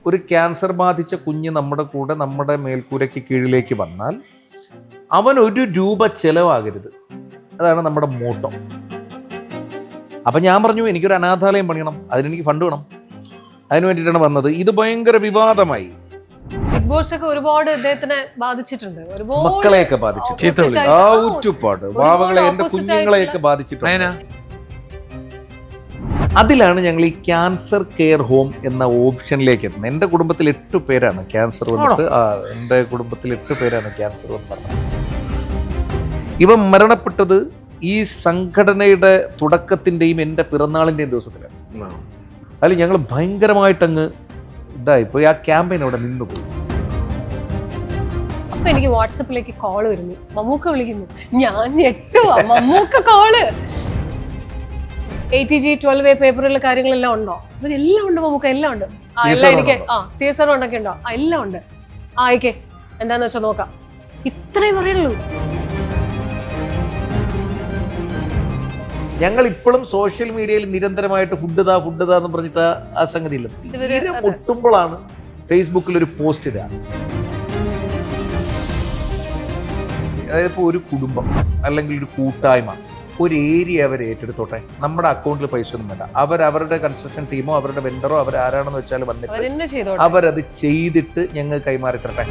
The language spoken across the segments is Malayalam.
ഒരു ക്യാൻസർ ബാധിച്ച കുഞ്ഞ് നമ്മുടെ കൂടെ നമ്മുടെ മേൽക്കൂരയ്ക്ക് കീഴിലേക്ക് വന്നാൽ അവൻ 1 രൂപ ചെലവാകരുത്. അതാണ് നമ്മുടെ മോട്ടോ. അപ്പം ഞാൻ പറഞ്ഞു എനിക്കൊരു അനാഥാലയം പണിയണം, അതിനെനിക്ക് ഫണ്ട് വേണം. അതിന് വേണ്ടിയിട്ടാണ് വന്നത്. ഇത് ഭയങ്കര വിവാദമായി. ബിഗ് ബോസ് ഒക്കെ ഒരുപാട് ഇദ്ദേഹത്തിനെ ബാധിച്ചിട്ടുണ്ട്, മക്കളെയൊക്കെ ബാധിച്ചിട്ടുണ്ട്. ആ ഊറ്റുപാട് വാവകളെ, എന്റെ കുഞ്ഞുങ്ങളെയൊക്കെ ബാധിച്ചിട്ടുണ്ട്. അതിലാണ് ഞങ്ങൾ ഈ ക്യാൻസർ കെയർ ഹോം എന്ന ഓപ്ഷനിലേക്ക് എത്തുന്നത്. എൻ്റെ കുടുംബത്തിൽ 8 പേരാണ് ക്യാൻസർ വന്നിട്ട്. എൻ്റെ കുടുംബത്തിൽ 8 പേരാണ് ക്യാൻസർ വന്ന് പറഞ്ഞത്. ഇവ മരണപ്പെട്ടത് ഈ സംഘടനയുടെ തുടക്കത്തിൻ്റെയും എൻ്റെ പിറന്നാളിൻ്റെയും ദിവസത്തിലാണ്. അതിൽ ഞങ്ങൾ ഭയങ്കരമായിട്ടങ്ങ് ഇതായിപ്പോയി. ആ ക്യാമ്പയിൻ അവിടെ നിന്നുപോയി. അപ്പൊ എനിക്ക് വാട്സപ്പിലേക്ക് കോള് വരുന്നു, മമ്മൂക്ക വിളിക്കുന്നു. ഞാൻ ഞെട്ടുവാ, മമ്മൂക്ക കോള്. ATG 12A പേപ്പറിലെ കാര്യങ്ങളെല്ലാം ഉണ്ടോ? എല്ലാം ഉണ്ട് മമ്മൂക്ക, എല്ലാം ഉണ്ട്. എല്ലാം എനിക്ക് CSR ഉണ്ടൊക്കെ ഉണ്ടോ? എല്ലാം ഉണ്ട്. ആയിക്കേ, എന്താന്ന് വെച്ചാൽ നോക്കാം. ഇത്രേ പറയുള്ളൂ. ഞങ്ങൾ ഇപ്പോഴും സോഷ്യൽ മീഡിയയിൽ നിരന്തരമായിട്ട് ഫുഡ് താ എന്ന് പറഞ്ഞിട്ട് ആ സംഗതി ഇല്ല. തീരെ മുട്ടുമ്പോഴാണ് ഫേസ്ബുക്കിൽ ഒരു പോസ്റ്റ് ഇടുക. അതായത് ഇപ്പോൾ ഒരു കുടുംബം അല്ലെങ്കിൽ ഒരു കൂട്ടായ്മ ഒരു ഏരിയ അവർ ഏറ്റെടുത്തോട്ടെ, നമ്മുടെ അക്കൗണ്ടിൽ പൈസ ഒന്നും വേണ്ട. അവരുടെ കൺസ്ട്രക്ഷൻ ടീമോ അവരുടെ വെണ്ടറോ അവരാരാണെന്ന് വെച്ചാൽ വന്നിട്ട് അവരത് ചെയ്തിട്ട് ഞങ്ങൾ കൈമാറി തരട്ടെ.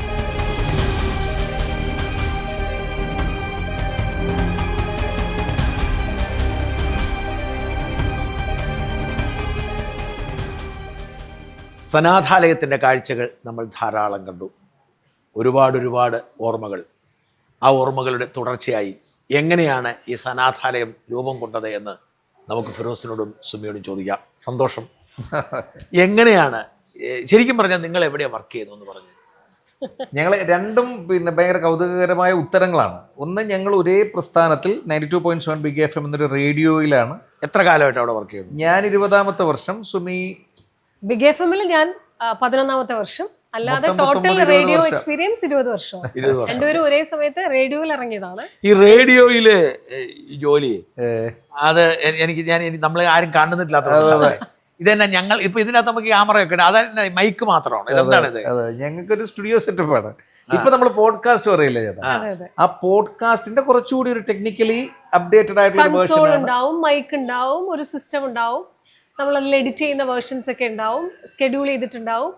സനാഥാലയത്തിൻ്റെ കാഴ്ചകൾ നമ്മൾ ധാരാളം കണ്ടു. ഒരുപാട് ഓർമ്മകൾ. ആ ഓർമ്മകളുടെ തുടർച്ചയായി എങ്ങനെയാണ് ഈ സനാഥാലയം രൂപം കൊണ്ടത് എന്ന് നമുക്ക് ഫിറോസിനോടും സുമിയോടും ചോദിക്കാം. സന്തോഷം. എങ്ങനെയാണ് ശരിക്കും പറഞ്ഞാൽ നിങ്ങൾ എവിടെയാണ് വർക്ക് ചെയ്യുന്നു എന്ന് പറഞ്ഞു? ഞങ്ങൾ രണ്ടും ഭയങ്കര കൗതുകകരമായ ഉത്തരങ്ങളാണ്. ഒന്ന്, ഞങ്ങൾ ഒരേ പ്രസ്ഥാനത്തിൽ 92.7 ബിഗ് FM എന്നൊരു റേഡിയോയിലാണ്. എത്ര കാലമായിട്ട് അവിടെ വർക്ക് ചെയ്യുന്നു? ഞാൻ 20ാമത്തെ വർഷം, സുമി ബിഗ് FM-ൽ ഞാൻ 11ാമത്തെ വർഷം. അല്ലാതെ ടോട്ടൽ റേഡിയോ എക്സ്പീരിയൻസ് 20 വർഷം. രണ്ടുപേരും ഒരേ സമയത്ത് റേഡിയോയിൽ ഇറങ്ങിയതാണ്. ഈ റേഡിയോയില് ജോലി അത് ഞാൻ നമ്മളെ ആരും കാണുന്നില്ലാത്ത ഇതന്നെ. ഞങ്ങൾ ഇപ്പൊ ഇതിനകത്ത് നമുക്ക് ക്യാമറ ഒക്കെ അതെ, മൈക്ക് മാത്രമാണ്. ഇതെന്താണ് ഇത്? ഞങ്ങൾക്കൊരു സ്റ്റുഡിയോ സെറ്റപ്പാണ്. ഇപ്പൊ നമ്മൾ പോഡ്കാസ്റ്റ് പറയില്ലേ ചേട്ടാ, ആ പോഡ്കാസ്റ്റിന്റെ കുറച്ചുകൂടി ഒരു ടെക്നിക്കലി അപ്ഡേറ്റഡ് ആയിട്ടുള്ള കൺസോൾ ഉണ്ടാവും, മൈക്ക് ഉണ്ടാവും, ഒരു സിസ്റ്റം ഉണ്ടാവും, നമ്മൾ അതിൽ എഡിറ്റ് ചെയ്യുന്ന വേർഷൻസ് ഒക്കെ ഉണ്ടാവും, സ്കെഡ്യൂൾ ചെയ്തിട്ടുണ്ടാവും.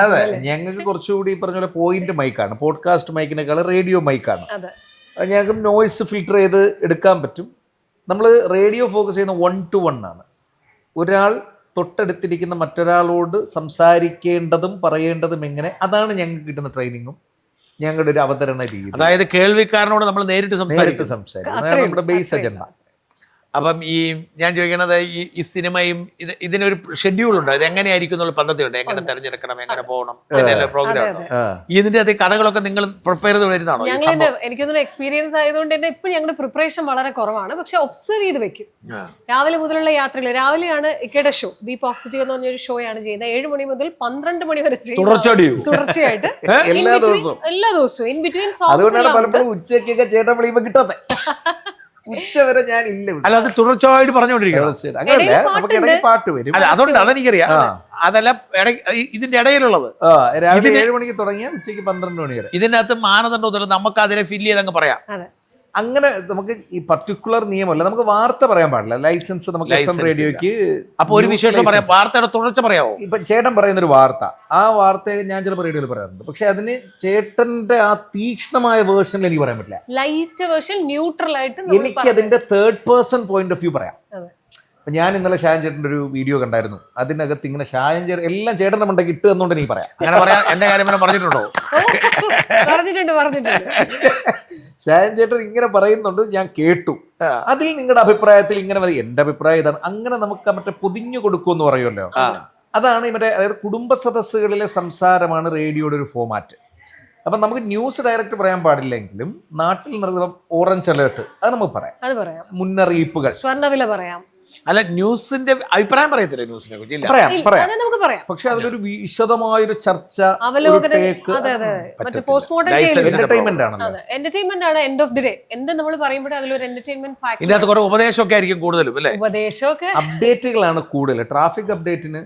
അതെ, ഞങ്ങൾക്ക് കുറച്ചുകൂടി പറഞ്ഞ പോലെ പോയിന്റ് മൈക്കാണ്. പോഡ്കാസ്റ്റ് മൈക്കിനേക്കാൾ റേഡിയോ മൈക്കാണ്. ഞങ്ങൾക്ക് നോയ്സ് ഫിൽട്ടർ ചെയ്ത് എടുക്കാൻ പറ്റും. നമ്മൾ റേഡിയോ ഫോക്കസ് ചെയ്യുന്ന 1 to 1 ആണ്. ഒരാൾ തൊട്ടടുത്തിരിക്കുന്ന മറ്റൊരാളോട് സംസാരിക്കേണ്ടതും പറയേണ്ടതും എങ്ങനെ, അതാണ് ഞങ്ങൾക്ക് കിട്ടുന്ന ട്രെയിനിങ്ങും ഞങ്ങളുടെ ഒരു അവതരണ രീതി. അതായത് കേൾവിക്കാരനോട് നമ്മൾ നേരിട്ട് സംസാരിക്കും. അതാണ് നമ്മുടെ ബേസ് അജണ്ട. അപ്പം ഈ ഞാൻ ചോദിക്കണത് ഈ സിനിമയും ഇതിനൊരു ഷെഡ്യൂളുണ്ട്. ഇത് എങ്ങനെയായിരിക്കും എന്നുള്ള പദ്ധതിയുണ്ട്. എങ്ങനെ തെരഞ്ഞെടുക്കണം, എങ്ങനെ പോകണം, പ്രോഗ്രാം. ഇതിന്റെ അതേ കഥകളൊക്കെ നിങ്ങൾ പ്രിപ്പയർ ചെയ്ത് വരുന്നതാണോ? എനിക്കൊന്നും എക്സ്പീരിയൻസ് ആയതുകൊണ്ട് തന്നെ ഇപ്പൊ ഞങ്ങളുടെ പ്രിപ്പറേഷൻ വളരെ കുറവാണ്. പക്ഷെ ഒബ്സർവ് ചെയ്ത് വെക്കും. രാവിലെ മുതലുള്ള യാത്രകൾ. രാവിലെയാണ് ഇക്കയുടെ ഷോ, ബി പോസിറ്റീവ് എന്ന് പറഞ്ഞൊരു ഷോ ആണ് ചെയ്യുന്നത്. 7 മണി മുതൽ 12 മണി വരെ തുടർച്ചയായിട്ട് എല്ലാ ദിവസവും ഇൻ ബിറ്റ്വീൻ പലപ്പോഴും ഉച്ചയ്ക്കൊക്കെ ചേട്ടൻ വിളിയുമ്പോ കിട്ടാതെ ഉച്ചവരെ ഞാൻ ഇല്ല. അല്ല, അത് തുടർച്ചയായിട്ട് പറഞ്ഞുകൊണ്ടിരിക്കണം. പാട്ട് വരും. അല്ല, അതുകൊണ്ട് അതെനിക്കറിയാം. അതല്ല ഇതിന്റെ ഇടയിലുള്ളത്. രാവിലെ 7 മണിക്ക് തുടങ്ങിയ ഉച്ചയ്ക്ക് 12 മണി വരെ. ഇതിനകത്ത് മാനദണ്ഡം നമുക്ക് അതിനെ ഫില്ല് ചെയ്ത് അങ്ങ് പറയാം. അങ്ങനെ നമുക്ക് ഈ പർട്ടിക്കുലർ നിയമമല്ല. നമുക്ക് വാർത്ത പറയാൻ പാടില്ല. ലൈസൻസ് നമുക്ക് റേഡിയോക്ക്. അപ്പൊ ഒരു വിശേഷം പറയാം, വാർത്തയുടെ തുടർച്ച പറയാമോ? ഇപ്പൊ ചേട്ടൻ പറയുന്നൊരു വാർത്ത, ആ വാർത്തയെ ഞാൻ ചിലപ്പോൾ റേഡിയോയിൽ പറയാറുണ്ട്. പക്ഷെ അതിന് ചേട്ടന്റെ ആ തീക്ഷ്ണമായ വേർഷനിൽ എനിക്ക് പറയാൻ പറ്റില്ല. ലൈറ്റ് വേർഷൻ, ന്യൂട്രൽ ആയിട്ട് എനിക്ക് അതിന്റെ 3rd person point of view പറയാം. ഞാൻ ഇന്നലെ ഷായൻ ചേട്ടൻ്റെ ഒരു വീഡിയോ കണ്ടായിരുന്നു. അതിനകത്ത് ഇങ്ങനെ ഷായൻ ചേട്ടൻ എല്ലാം ചേട്ടൻ്റെ മണ്ടയ്ക്ക് ഇട്ട് തന്നുകൊണ്ട് എനിക്ക് പറയാം. അങ്ങനെ പറയാം. എന്റെ കാര്യം പറഞ്ഞിട്ടുണ്ടോ? പറഞ്ഞിട്ടുണ്ട്. ഷായൻ ചേട്ടൻ ഇങ്ങനെ പറയുന്നുണ്ട്, ഞാൻ കേട്ടു. അതിൽ നിങ്ങളുടെ അഭിപ്രായത്തിൽ ഇങ്ങനെ മതി, എന്റെ അഭിപ്രായം ഇതാണ്. അങ്ങനെ നമുക്ക് മറ്റേ പൊതിഞ്ഞു കൊടുക്കുമെന്ന് പറയുമല്ലോ, അതാണ് മറ്റേ. അതായത് കുടുംബ സദസ്സുകളിലെ സംസാരമാണ് റേഡിയോയുടെ ഒരു ഫോമാറ്റ്. അപ്പം നമുക്ക് ന്യൂസ് ഡയറക്റ്റ് പറയാൻ പാടില്ലെങ്കിലും നാട്ടിൽ നടക്കുന്ന ഓറഞ്ച് അലേർട്ട് അത് നമുക്ക് പറയാം. മുന്നറിയിപ്പുകൾ, സ്വർണ്ണവില പറയാം. അല്ല, ന്യൂസിന്റെ അഭിപ്രായം പറയത്തില്ല. ന്യൂസിനെ കുറിച്ച് പറയാം. പക്ഷെ അതിലൊരു വിശദമായൊരു ചർച്ച, എന്റർടൈൻമെന്റ് ആണ് എൻഡ് ഓഫ് ദി ഡേ. എന്ത് നമ്മൾ പറയുമ്പോഴേ അതിലൊരു എന്റർടൈൻമെന്റ് ഫാക്ടർ. ഇതിനകത്ത് കുറെ ഉപദേശമൊക്കെ ആയിരിക്കും കൂടുതലും, അല്ലേ? ഉപദേശമൊക്കെ അപ്ഡേറ്റുകളാണ് കൂടുതൽ. ട്രാഫിക് അപ്ഡേറ്റിന്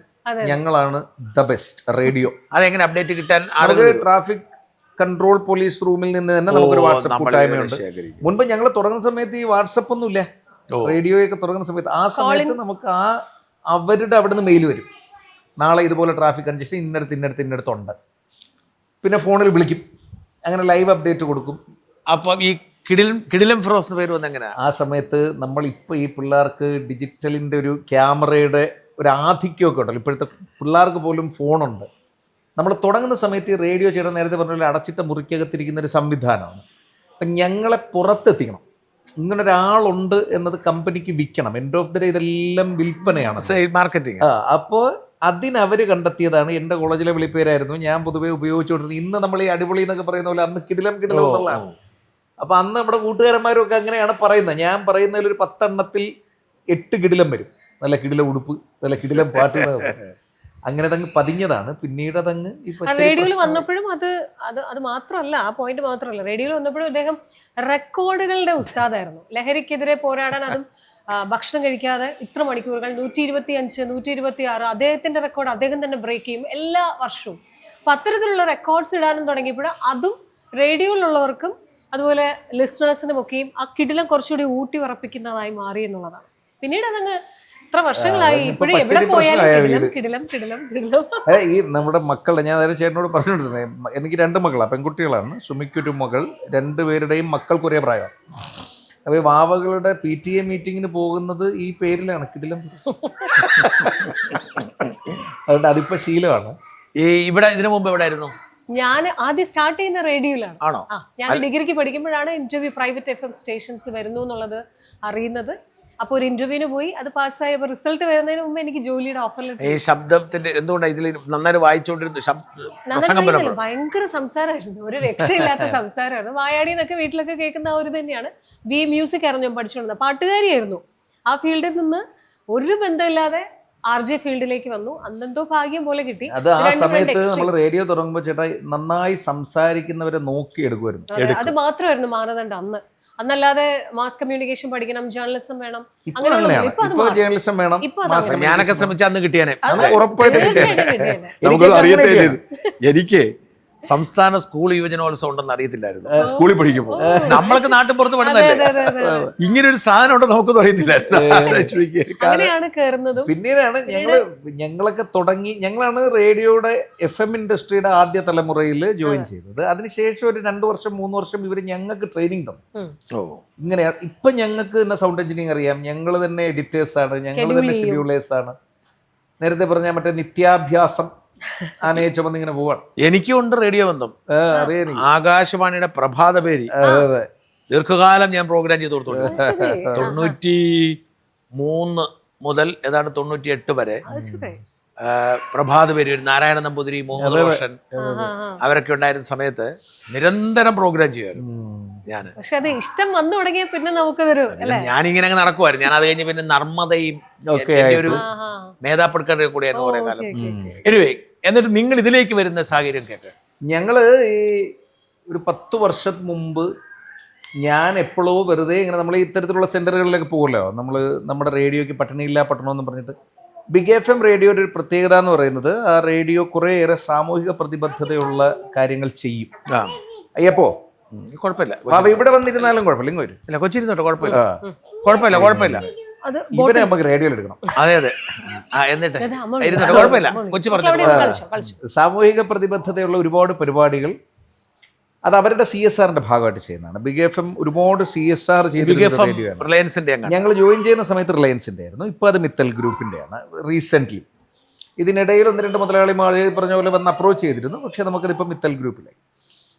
ഞങ്ങളാണ് ദ ബെസ്റ്റ് റേഡിയോ. അതെങ്ങനെ അപ്ഡേറ്റ് കിട്ടാൻ നമുക്ക് ട്രാഫിക് കൺട്രോൾ പോലീസ് റൂമിൽ നിന്ന് തന്നെ നമുക്കൊരു വാട്സപ്പ് കൂട്ടായ്മയുണ്ട്. മുൻപ് ഞങ്ങൾ തുടങ്ങുന്ന സമയത്ത് ഈ വാട്സപ്പ് ഒന്നും ഇല്ല. റേഡിയോയൊക്കെ തുടങ്ങുന്ന സമയത്ത് ആ സമയത്ത് നമുക്ക് അവരുടെ അവിടെ നിന്ന് മെയിൽ വരും, നാളെ ഇതുപോലെ ട്രാഫിക് കൺജഷൻ ഇന്നടുത്തുണ്ട്. പിന്നെ ഫോണിൽ വിളിക്കും, അങ്ങനെ ലൈവ് അപ്ഡേറ്റ് കൊടുക്കും. അപ്പം ഈ കിടിലം ഫിറോസ് എന്ന് പേര് വന്ന എങ്ങനെയാ? ആ സമയത്ത് നമ്മളിപ്പോൾ ഈ പിള്ളേർക്ക് ഡിജിറ്റലിൻ്റെ ഒരു ക്യാമറയുടെ ഒരു ആധിക്യമൊക്കെ ഉണ്ടല്ലോ, ഇപ്പോഴത്തെ പിള്ളേർക്ക് പോലും ഫോണുണ്ട്. നമ്മൾ തുടങ്ങുന്ന സമയത്ത് ഈ റേഡിയോ ചെയ്യണം, നേരത്തെ പറഞ്ഞ പോലെ അടച്ചിട്ട മുറിക്കകത്തിരിക്കുന്ന ഒരു സംവിധാനമാണ്. അപ്പം ഞങ്ങളെ പുറത്തെത്തിക്കണം, ഇങ്ങനെ ഒരാളുണ്ട് എന്നത് കമ്പനിക്ക് വിൽക്കണം. എൻഡ് ഓഫ് ദി ഡേ ഇതെല്ലാം വിൽപ്പനയാണ്, മാർക്കറ്റിംഗ്. അപ്പോൾ അതിനവർ കണ്ടെത്തിയതാണ്. എൻ്റെ കോളേജിലെ വിളിപ്പേരായിരുന്നു, ഞാൻ പൊതുവെ ഉപയോഗിച്ചുകൊണ്ടിരുന്നത്. ഇന്ന് നമ്മൾ ഈ അടിപൊളി എന്നൊക്കെ പറയുന്ന പോലെ അന്ന് കിടിലം എന്നുള്ളതാണ്. അപ്പം അന്ന് നമ്മുടെ കൂട്ടുകാരന്മാരൊക്കെ അങ്ങനെയാണ് പറയുന്നത്. ഞാൻ പറയുന്നതിൽ ഒരു 10 എണ്ണത്തിൽ 8 കിടിലം വരും. നല്ല കിടിലം ഉടുപ്പ്, നല്ല കിടിലം പാട്ട്, അങ്ങനെ അതങ്ങ് പതിഞ്ഞതാണ്. പിന്നീട് അതങ്ങ് റേഡിയോയിൽ വന്നപ്പോഴും അത് മാത്രമല്ല, ആ പോയിന്റ് മാത്രമല്ല, റേഡിയോയിൽ വന്നപ്പോഴും അദ്ദേഹം റെക്കോർഡുകളുടെ ഉസ്താദായിരുന്നു. ലഹരിക്കെതിരെ പോരാടാൻ, അതും ഭക്ഷണം കഴിക്കാതെ ഇത്ര മണിക്കൂറുകൾ 125, 126 അദ്ദേഹത്തിന്റെ റെക്കോർഡ് അദ്ദേഹം തന്നെ ബ്രേക്ക് ചെയ്യും എല്ലാ വർഷവും. അപ്പൊ അത്തരത്തിലുള്ള റെക്കോർഡ്സ് ഇടാനും തുടങ്ങിയപ്പോൾ അതും റേഡിയോയിലുള്ളവർക്കും അതുപോലെ ലിസണേഴ്സിനും ഒക്കെയും ആ കിടിലം കുറച്ചുകൂടി ഊട്ടി ഉറപ്പിക്കുന്നതായി മാറി എന്നുള്ളതാണ്. പിന്നീട് അതങ്ങ് ഇത്ര വർഷങ്ങളായി ഇപ്പോഴും എവിടെ പോയാലും കിടിലം. ഈ നമ്മുടെ മക്കളുടെ, ഞാൻ നേരെ ചേട്ടനോട് പറഞ്ഞുകൊണ്ടിരുന്നത്, എനിക്ക് 2 മക്കളാണ്, പെൺകുട്ടികളാണ്. സുമിക്കൊരു മകൾ, 2 പേരുടെയും മക്കൾക്ക് ഒരേ പ്രായമാണ്. അപ്പോൾ ഈ വാവകളുടെ PTA മീറ്റിങ്ങിന് പോകുന്നത് ഈ പേരിലാണ്, കിടിലം. അതുകൊണ്ട് അതിപ്പോ ശീലമാണ്. ഈ ഇവിടെ ഇതിനു മുമ്പ് എവിടെ ആയിരുന്നു? ഞാൻ ആദ്യം സ്റ്റാർട്ട് ചെയ്യുന്ന റേഡിയോയിലാണ്. ആണോ? ഞാൻ ഡിഗ്രിക്ക് പഠിക്കുമ്പോഴാണ് ഇന്റർവ്യൂ പ്രൈവറ്റ് FM സ്റ്റേഷൻസ് വരുന്നു എന്നുള്ളത് അറിയുന്നത്. അപ്പോൾ ഒരു ഇന്റർവ്യൂവിന് പോയി, അത് പാസ്സായപ്പോൾ റിസൾട്ട് വരുന്നതിന് മുമ്പ് എനിക്ക് ജോലിയുടെ ഓഫർ ലെറ്റർ. ഈ ശബ്ദത്തിന്റെ എന്തുകൊണ്ടാണ് ഇതിൽ നന്നായി വായിച്ചുകൊണ്ടിരുന്നു? ഭയങ്കര സംസാരമായിരുന്നു, ഒരു രക്ഷയില്ലാത്ത സംസാരമായിരുന്നു. വായാടി എന്നൊക്കെ വീട്ടിലൊക്കെ കേൾക്കുന്ന ആ ഒരു തന്നെയാണ്. BA മ്യൂസിക് ആയിരുന്നു ഞാൻ പഠിച്ചുകൊണ്ടിരുന്നത്, പാട്ടുകാരിയായിരുന്നു. ആ ഫീൽഡിൽ നിന്ന് ഒരു ബന്ധമില്ലാതെ RJ ഫീൽഡിലേക്ക് വന്നു. അന്നെന്തോ ഭാഗ്യം പോലെ കിട്ടി. അത് ആ സമയത്ത് നമ്മൾ റേഡിയോ തുടങ്ങുമ്പോൾ ചേട്ടാ നന്നായി സംസാരിക്കുന്നവരെ നോക്കിയെടുക്കുമായിരുന്നു. അത് മാത്രമായിരുന്നു മാനദണ്ഡം അന്നല്ലാതെ മാസ് കമ്മ്യൂണിക്കേഷൻ പഠിക്കണം, ജേർണലിസം വേണം, ജേർണലിസം വേണം. ഞാനൊക്കെ ശ്രമിച്ച അന്ന് കിട്ടിയാനെ, ഉറപ്പായിട്ട്. നമുക്കത് അറിയത്തില്ല. എനിക്ക് സംസ്ഥാന സ്കൂൾ യുവജനോത്സവം ഉണ്ടെന്ന് അറിയത്തില്ലായിരുന്നു സ്കൂളിൽ പഠിക്കുമ്പോൾ. നമ്മളൊക്കെ നാട്ടിൻ പുറത്ത് പഠിക്കുന്നതല്ലേ, ഇങ്ങനെ ഒരു സാധനം ഉണ്ടെന്ന് നമുക്കൊന്നും അറിയത്തില്ലായിരുന്നു. പിന്നീടാണ് ഞങ്ങളൊക്കെ തുടങ്ങി. ഞങ്ങളാണ് റേഡിയോയുടെ FM ഇൻഡസ്ട്രിയുടെ ആദ്യ തലമുറയിൽ ജോയിൻ ചെയ്തത്. അതിനുശേഷം ഒരു 2 വർഷം 3 വർഷം ഇവര് ഞങ്ങൾക്ക് ട്രെയിനിങ് തന്നു. ഇങ്ങനെയാണ് ഇപ്പൊ ഞങ്ങൾക്ക് തന്നെ സൗണ്ട് എഞ്ചിനീയറിംഗ് അറിയാം, ഞങ്ങൾ തന്നെ എഡിറ്റേഴ്സ് ആണ്, ഞങ്ങൾ തന്നെ ഷെഡ്യൂളേഴ്സ് ആണ്. നേരത്തെ പറഞ്ഞ മറ്റേ നിത്യാഭ്യാസം ആനയെ ചുമന്നിങ്ങനെ പോവാണ്. എനിക്കും ഉണ്ട് റേഡിയോ ബന്ധം. ആകാശവാണിയുടെ പ്രഭാത പേര് ദീർഘകാലം ഞാൻ പ്രോഗ്രാം ചെയ്ത് കൊടുത്തോളൂ. 93 മുതൽ ഏതാണ്ട് 98 വരെ പ്രഭാത പേര്, നാരായണ നമ്പൂതിരി, മുഹമ്മദ് റോഷൻ അവരൊക്കെ ഉണ്ടായിരുന്ന സമയത്ത് നിരന്തരം പ്രോഗ്രാം ചെയ്യുമായിരുന്നു ഞാൻ. പക്ഷെ അത് ഇഷ്ടം വന്നു തുടങ്ങിയ പിന്നെ നമുക്കതൊരു, ഞാനിങ്ങനെ അങ്ങ് നടക്കുമായിരുന്നു. ഞാൻ അത് കഴിഞ്ഞ് പിന്നെ നർമ്മദയും ഒരു മേധാപ്പെടുക്കരുടെ കൂടെയായിരുന്നു കുറെ കാലം. എനിവേ, എന്നിട്ട് നിങ്ങൾ ഇതിലേക്ക് വരുന്ന സാഹചര്യം കേട്ട് ഞങ്ങള് ഈ ഒരു 10 വർഷം മുമ്പ് ഞാൻ എപ്പോഴോ വെറുതെ ഇങ്ങനെ നമ്മൾ ഇത്തരത്തിലുള്ള സെന്ററുകളിലൊക്കെ പോകുമല്ലോ, നമ്മൾ നമ്മുടെ റേഡിയോയ്ക്ക് പട്ടണിയില്ല പട്ടണമെന്ന് പറഞ്ഞിട്ട്. ബിഗ് FM റേഡിയോയുടെ ഒരു പ്രത്യേകത എന്ന് പറയുന്നത്, ആ റേഡിയോ കുറേയേറെ സാമൂഹിക പ്രതിബദ്ധതയുള്ള കാര്യങ്ങൾ ചെയ്യും. അയ്യപ്പോ കുഴപ്പമില്ല, ഇവിടെ വന്നിരുന്നാലും കുഴപ്പമില്ല, ഇങ്ങ് വരും. ഇല്ല, കൊച്ചിരുന്നോട്ടോ, കുഴപ്പമില്ല. ഇവരെ നമുക്ക് റേഡിയോയിൽ എടുക്കണം. അതെ. എന്നിട്ട് കുഴപ്പമില്ല, കൊച്ചു പറഞ്ഞു. സാമൂഹിക പ്രതിബദ്ധതയുള്ള ഒരുപാട് പരിപാടികൾ അത് അവരുടെ CSRന്റെ ഭാഗമായിട്ട് ചെയ്യുന്നതാണ്. ബിഗ് FM ഒരുപാട് CSR ചെയ്ത് ഞങ്ങൾ ജോയിൻ ചെയ്യുന്ന സമയത്ത് റിലയൻസിന്റെ ആയിരുന്നു. ഇപ്പോൾ അത് മിത്തൽ ഗ്രൂപ്പിന്റെയാണ്. റീസെന്റ് ഇതിനിടയിൽ 1-2 മുതലാളിമാർ പറഞ്ഞ പോലെ വന്ന് അപ്രോച്ച് ചെയ്തിരുന്നു, പക്ഷെ നമുക്കതിപ്പോൾ മിത്തൽ ഗ്രൂപ്പിലായി.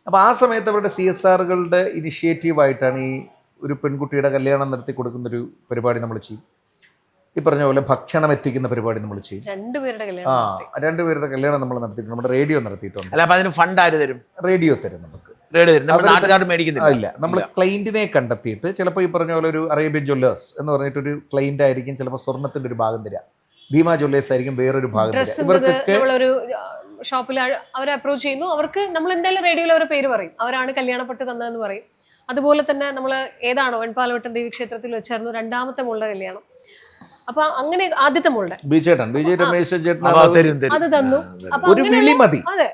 അപ്പോൾ ആ സമയത്ത് അവരുടെ CSRകളുടെ ഇനിഷ്യേറ്റീവായിട്ടാണ് ഈ ഒരു പെൺകുട്ടിയുടെ കല്യാണം നടത്തി കൊടുക്കുന്നൊരു പരിപാടി നമ്മൾ ചെയ്യും. ഈ പറഞ്ഞ പോലെ ഭക്ഷണം എത്തിക്കുന്ന പരിപാടി നമ്മൾ ചെയ്യും. 2 പേരുടെ കല്യാണം നമ്മൾ നടത്തിയിട്ടുണ്ട്. നമ്മുടെ റേഡിയോ നടത്തിയിട്ടുണ്ട്. അല്ല, അപ്പൊ അതിന് ഫണ്ട് ആര് തരും? റേഡിയോ തരും നമുക്ക്. ഇല്ല, നമ്മൾ ക്ലൈന്റിനെ കണ്ടെത്തിയിട്ട്, ചിലപ്പോൾ ഈ പറഞ്ഞ പോലെ ഒരു അറേബ്യൻ ജ്വല്ലേഴ്സ് എന്ന് പറഞ്ഞിട്ടൊരു ക്ലൈന്റ് ആയിരിക്കും, ചിലപ്പോൾ സ്വർണത്തിന്റെ ഒരു ഭാഗം തരാം. ഭീമ ജ്വല്ലേഴ്സ് ആയിരിക്കും വേറൊരു ഭാഗം തരാം. ഇവർക്കൊക്കെ ഷോപ്പിൽ അവരെ അപ്രോച്ച് ചെയ്യുന്നു. അവർക്ക് നമ്മൾ എന്തായാലും റേഡിയോയിൽ അവരുടെ പേര് പറയും, അവരാണ് കല്യാണപ്പെട്ട് തന്നതെന്ന് പറയും. അതുപോലെ തന്നെ നമ്മൾ ഏതാണോ വെൺപാലവട്ടം ദേവി ക്ഷേത്രത്തിൽ വെച്ചായിരുന്നു 2ാമത്തെ മോളുടെ കല്യാണം. അപ്പൊ അങ്ങനെ ആദ്യത്തെ മോളുടെ ബി രമേശ് ചേട്ടൻ അത് തന്നു. അപ്പൊ ഒരു വിളി മതി. അതെ,